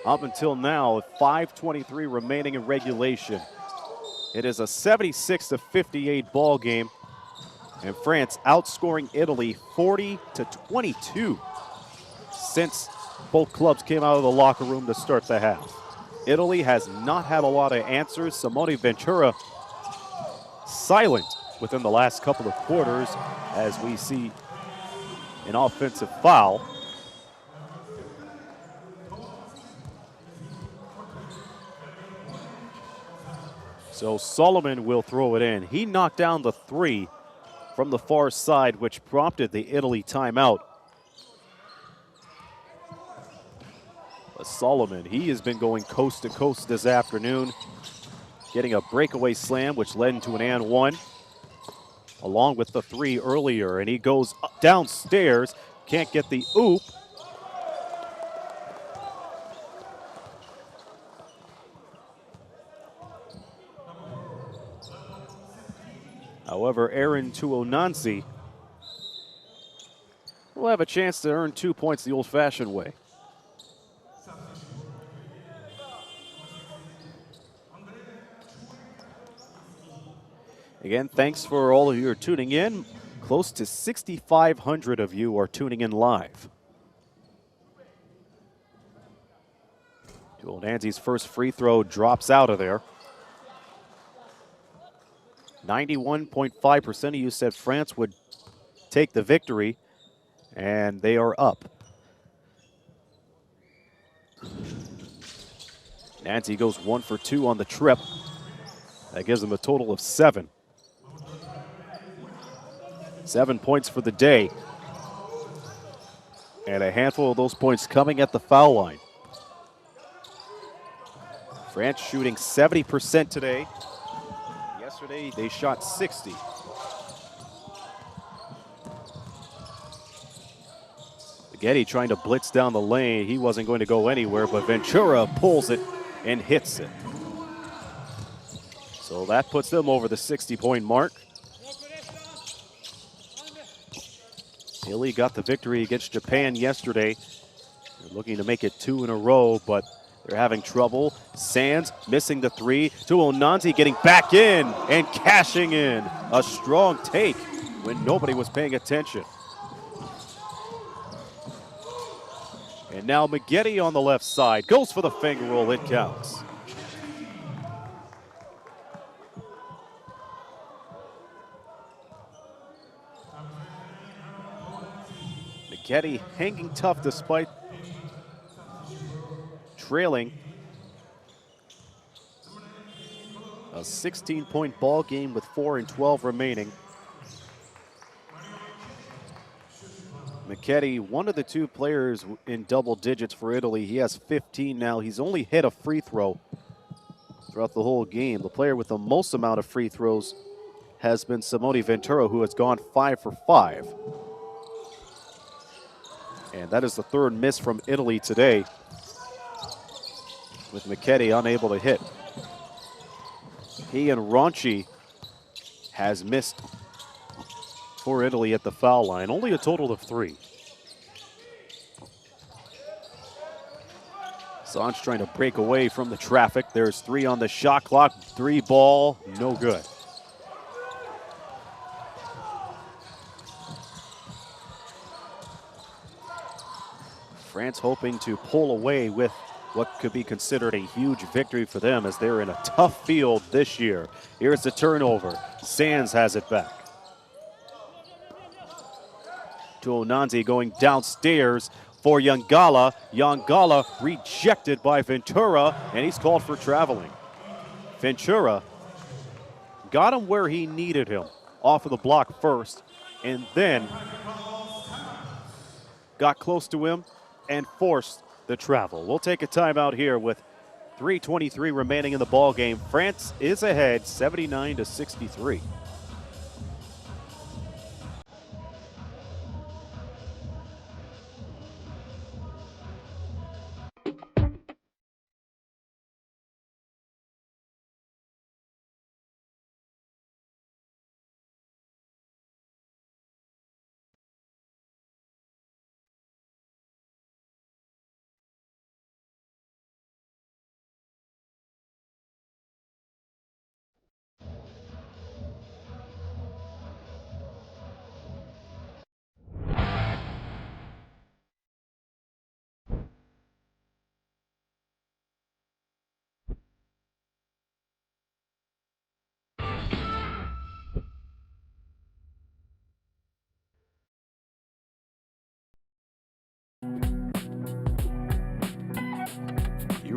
up until now, with 5:23 remaining in regulation. It is a 76-58 ball game, and France outscoring Italy 40-22 since both clubs came out of the locker room to start the half. Italy has not had a lot of answers. Simone Ventura silent within the last couple of quarters as we see an offensive foul. So Solomon will throw it in. He knocked down the three from the far side, which prompted the Italy timeout. But Solomon, he has been going coast to coast this afternoon, getting a breakaway slam, which led into an and one, along with the three earlier. And he goes downstairs, can't get the oop. However, Aaron Tuonansi will have a chance to earn 2 points the old-fashioned way. Again, thanks for all of you who are tuning in. Close to 6,500 of you are tuning in live. Tuonansi's first free throw drops out of there. 91.5% of you said France would take the victory, and they are up. Nancy goes 1 for 2 on the trip. That gives them a total of 7. 7 points for the day. And a handful of those points coming at the foul line. France shooting 70% today. Yesterday, they shot 60. Spaghetti trying to blitz down the lane. He wasn't going to go anywhere, but Ventura pulls it and hits it. So that puts them over the 60-point mark. Italy got the victory against Japan yesterday. They're looking to make it 2 in a row, but they're having trouble. Sands missing the three. Tuonansi getting back in and cashing in. A strong take when nobody was paying attention. And now Maggette on the left side goes for the finger roll. It counts. Maggette hanging tough despite trailing. A 16-point ball game with 4:12 remaining. Maggette, one of the two players in double digits for Italy. He has 15 now. He's only hit a free throw throughout the whole game. The player with the most amount of free throws has been Simone Ventura, who has gone 5 for 5. And that is the third miss from Italy today, with Maggette unable to hit. He and Ronchi has missed for Italy at the foul line, only a total of 3. Sanj trying to break away from the traffic. There's 3 on the shot clock, 3 ball, no good. France hoping to pull away with what could be considered a huge victory for them, as they're in a tough field this year. Here's the turnover. Sands has it back. Tuonansi going downstairs for Yangala. Yangala rejected by Ventura, and he's called for traveling. Ventura got him where he needed him, off of the block first, and then got close to him and forced the travel. We'll take a timeout here with 3:23 remaining in the ball game. France is ahead 79-63.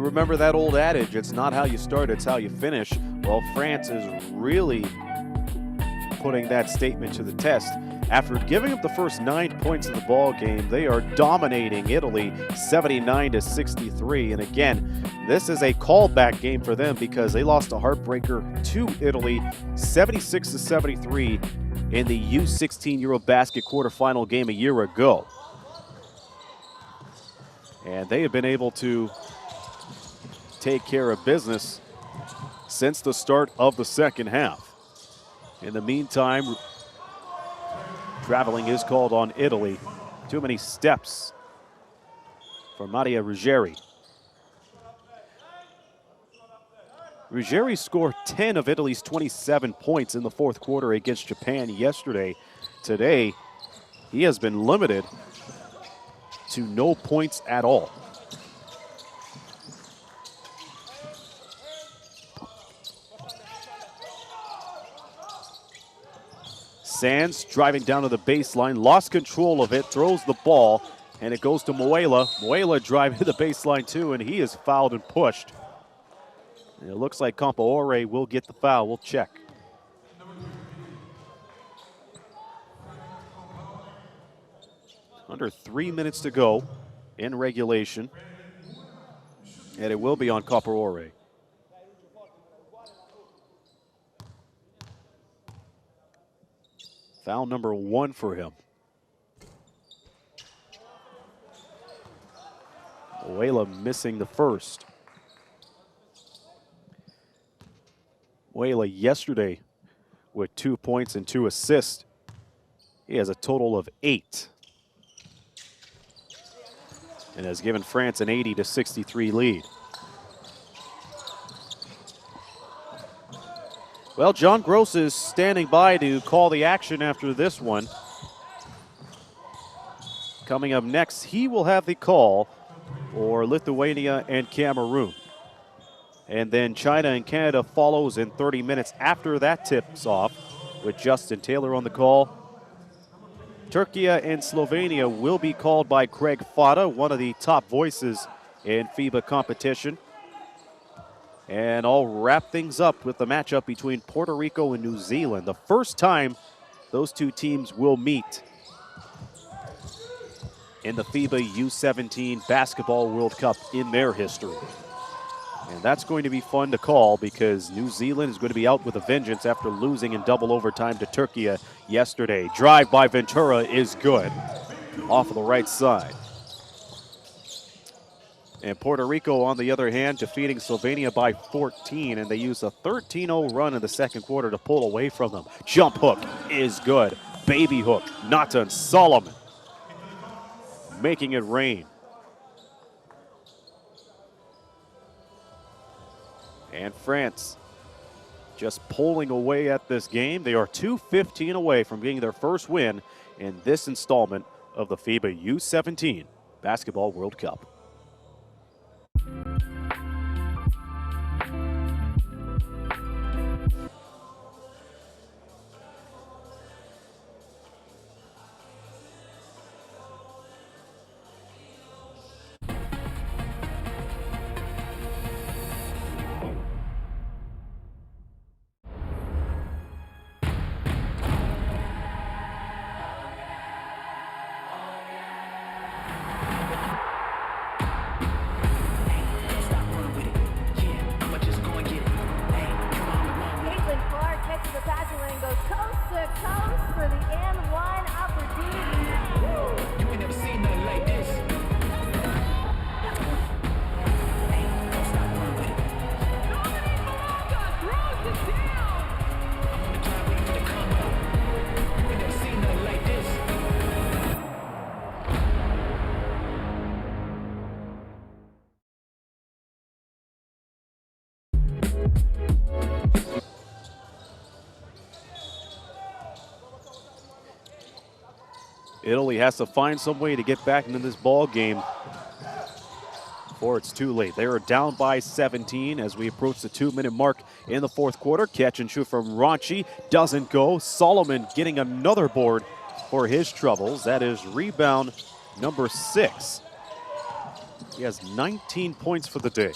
remember that old adage, it's not how you start, it's how you finish. Well, France is really putting that statement to the test. After giving up the first 9 points of the ball game, they are dominating Italy 79-63. And again, this is a callback game for them because they lost a heartbreaker to Italy 76-73 in the U17 Eurobasket quarterfinal game a year ago. And they have been able to take care of business since the start of the second half. In the meantime, traveling is called on Italy. Too many steps for Maria Ruggeri. Ruggeri scored 10 of Italy's 27 points in the fourth quarter against Japan yesterday. Today, he has been limited to no points at all. Sands driving down to the baseline, lost control of it, throws the ball, and it goes to Muela. Muela driving to the baseline too, and he is fouled and pushed. And it looks like Compaore will get the foul. We'll check. Under 3 minutes to go in regulation, and it will be on Compaore. Foul number 1 for him. Muela missing the first. Muela yesterday with 2 points and 2 assists. He has a total of 8. And has given France an 80-63 lead. Well, John Gross is standing by to call the action after this one. Coming up next, he will have the call for Lithuania and Cameroon. And then China and Canada follows in 30 minutes after that tips off with Justin Taylor on the call. Turkey and Slovenia will be called by Craig Fada, one of the top voices in FIBA competition. And I'll wrap things up with the matchup between Puerto Rico and New Zealand. The first time those two teams will meet in the FIBA U17 Basketball World Cup in their history. And that's going to be fun to call because New Zealand is going to be out with a vengeance after losing in double overtime to Turkey yesterday. Drive by Ventura is good off of the right side. And Puerto Rico, on the other hand, defeating Slovenia by 14, and they use a 13-0 run in the second quarter to pull away from them. Jump hook is good. Baby hook, Natan Solomon making it rain. And France just pulling away at this game. They are 2-15 away from getting their first win in this installment of the FIBA U17 Basketball World Cup. Italy has to find some way to get back into this ball game before it's too late. They are down by 17 as we approach the 2-minute mark in the fourth quarter. Catch and shoot from Ronchi doesn't go. Solomon getting another board for his troubles. That is rebound number 6 He has 19 points for the day.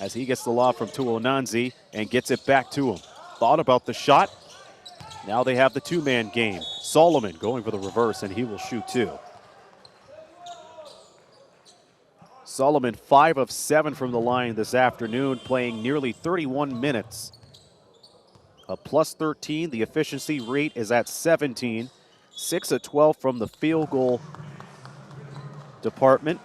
As he gets the lob from Tuonanzi and gets it back to him. Thought about the shot. Now they have the two-man game. Solomon going for the reverse, and he will shoot two. Solomon 5 of 7 from the line this afternoon, playing nearly 31 minutes. A plus 13, the efficiency rate is at 17. 6 of 12 from the field goal department.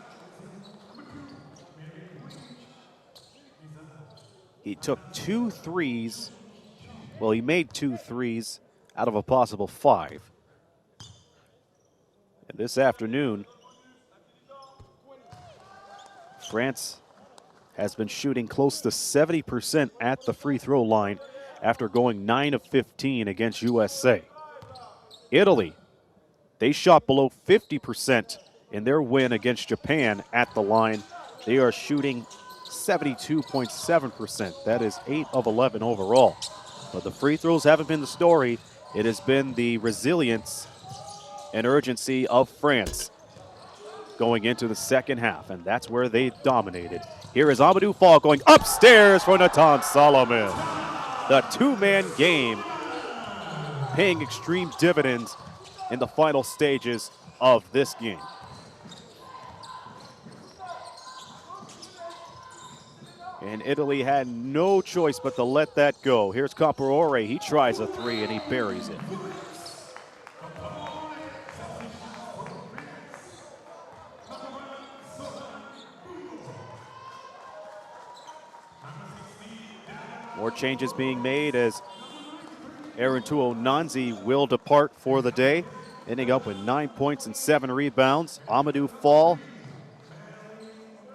He took 2 threes. Well, he made 2 threes out of a possible 5. And this afternoon, France has been shooting close to 70% at the free throw line after going 9 of 15 against USA. Italy, they shot below 50% in their win against Japan at the line. They are shooting 72.7%. That is 8 of 11 overall. But the free throws haven't been the story. It has been the resilience and urgency of France going into the second half, and that's where they dominated. Here is Amadou Fall going upstairs for Natan Solomon. The two-man game paying extreme dividends in the final stages of this game. And Italy had no choice but to let that go. Here's Camporore. He tries a three and he buries it. More changes being made as Aaron Tuonanzi will depart for the day, ending up with 9 points and 7 rebounds. Amadou Fall,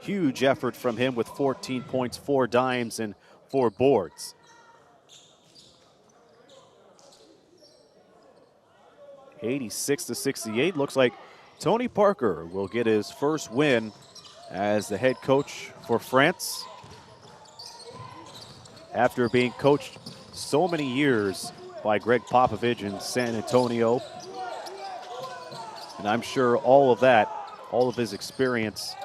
huge effort from him with 14 points, 4 dimes, and 4 boards. (86-68). Looks like Tony Parker will get his first win as the head coach for France, after being coached so many years by Greg Popovich in San Antonio. And I'm sure all of that, all of his experience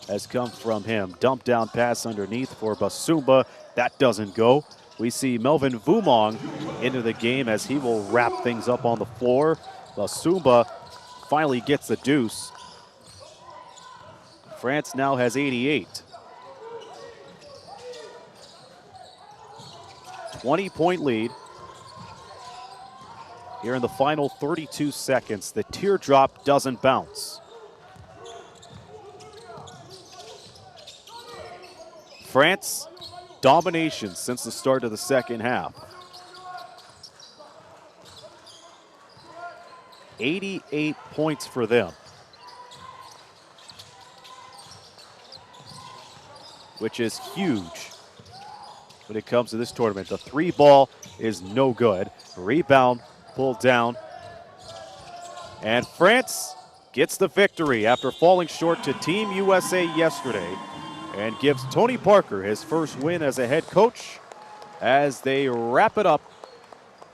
has come from him. Dump down pass underneath for Basumba. That doesn't go. We see Melvin Vumong into the game as he will wrap things up on the floor. Basumba finally gets the deuce. France now has 88. 20-point lead. Here in the final 32 seconds, the teardrop doesn't bounce. France, domination since the start of the second half. 88 points for them, which is huge when it comes to this tournament. The 3 ball is no good. Rebound pulled down. And France gets the victory after falling short to Team USA yesterday, and gives Tony Parker his first win as a head coach as they wrap it up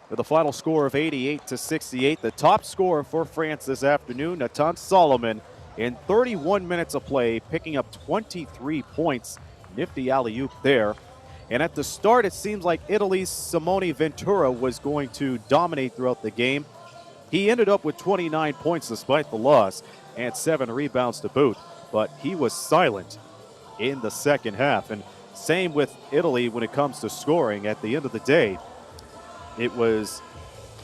with a final score of 88-68. The top scorer for France this afternoon, Natan Solomon, in 31 minutes of play, picking up 23 points. Nifty alley-oop there. And at the start, it seems like Italy's Simone Ventura was going to dominate throughout the game. He ended up with 29 points despite the loss and 7 rebounds to boot, but he was silent in the second half. And same with Italy when it comes to scoring. At the end of the day, it was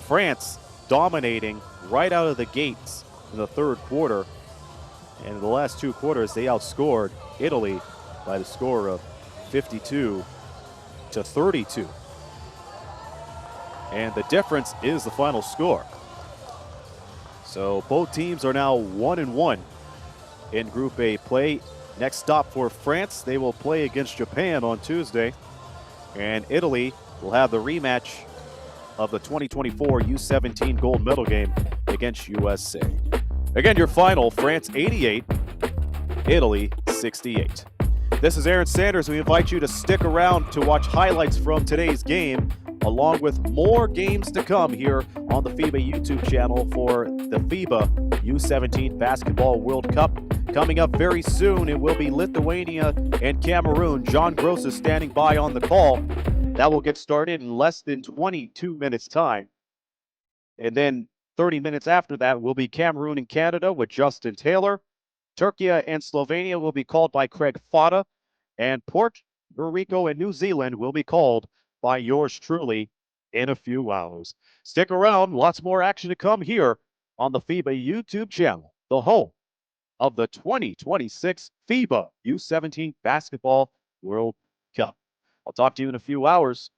France dominating right out of the gates in the third quarter. And in the last 2 quarters, they outscored Italy by the score of 52-32. And the difference is the final score. So both teams are now 1-1 in Group A play. Next stop for France, they will play against Japan on Tuesday. And Italy will have the rematch of the 2024 U17 gold medal game against USA. Again, your final, France 88, Italy 68. This is Aaron Sanders. We invite you to stick around to watch highlights from today's game, along with more games to come here on the FIBA YouTube channel for the FIBA U17 Basketball World Cup. Coming up very soon, it will be Lithuania and Cameroon. John Gross is standing by on the call. That will get started in less than 22 minutes' time. And then 30 minutes after that will be Cameroon and Canada with Justin Taylor. Turkey and Slovenia will be called by Craig Fada. And Puerto Rico and New Zealand will be called by yours truly in a few hours. Stick around, lots more action to come here on the FIBA YouTube channel, the home of the 2026 FIBA U17 Basketball World Cup. I'll talk to you in a few hours.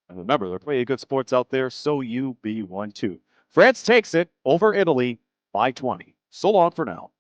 And remember, there are plenty of good sports out there, so you be one too. France takes it over Italy by 20. So long for now.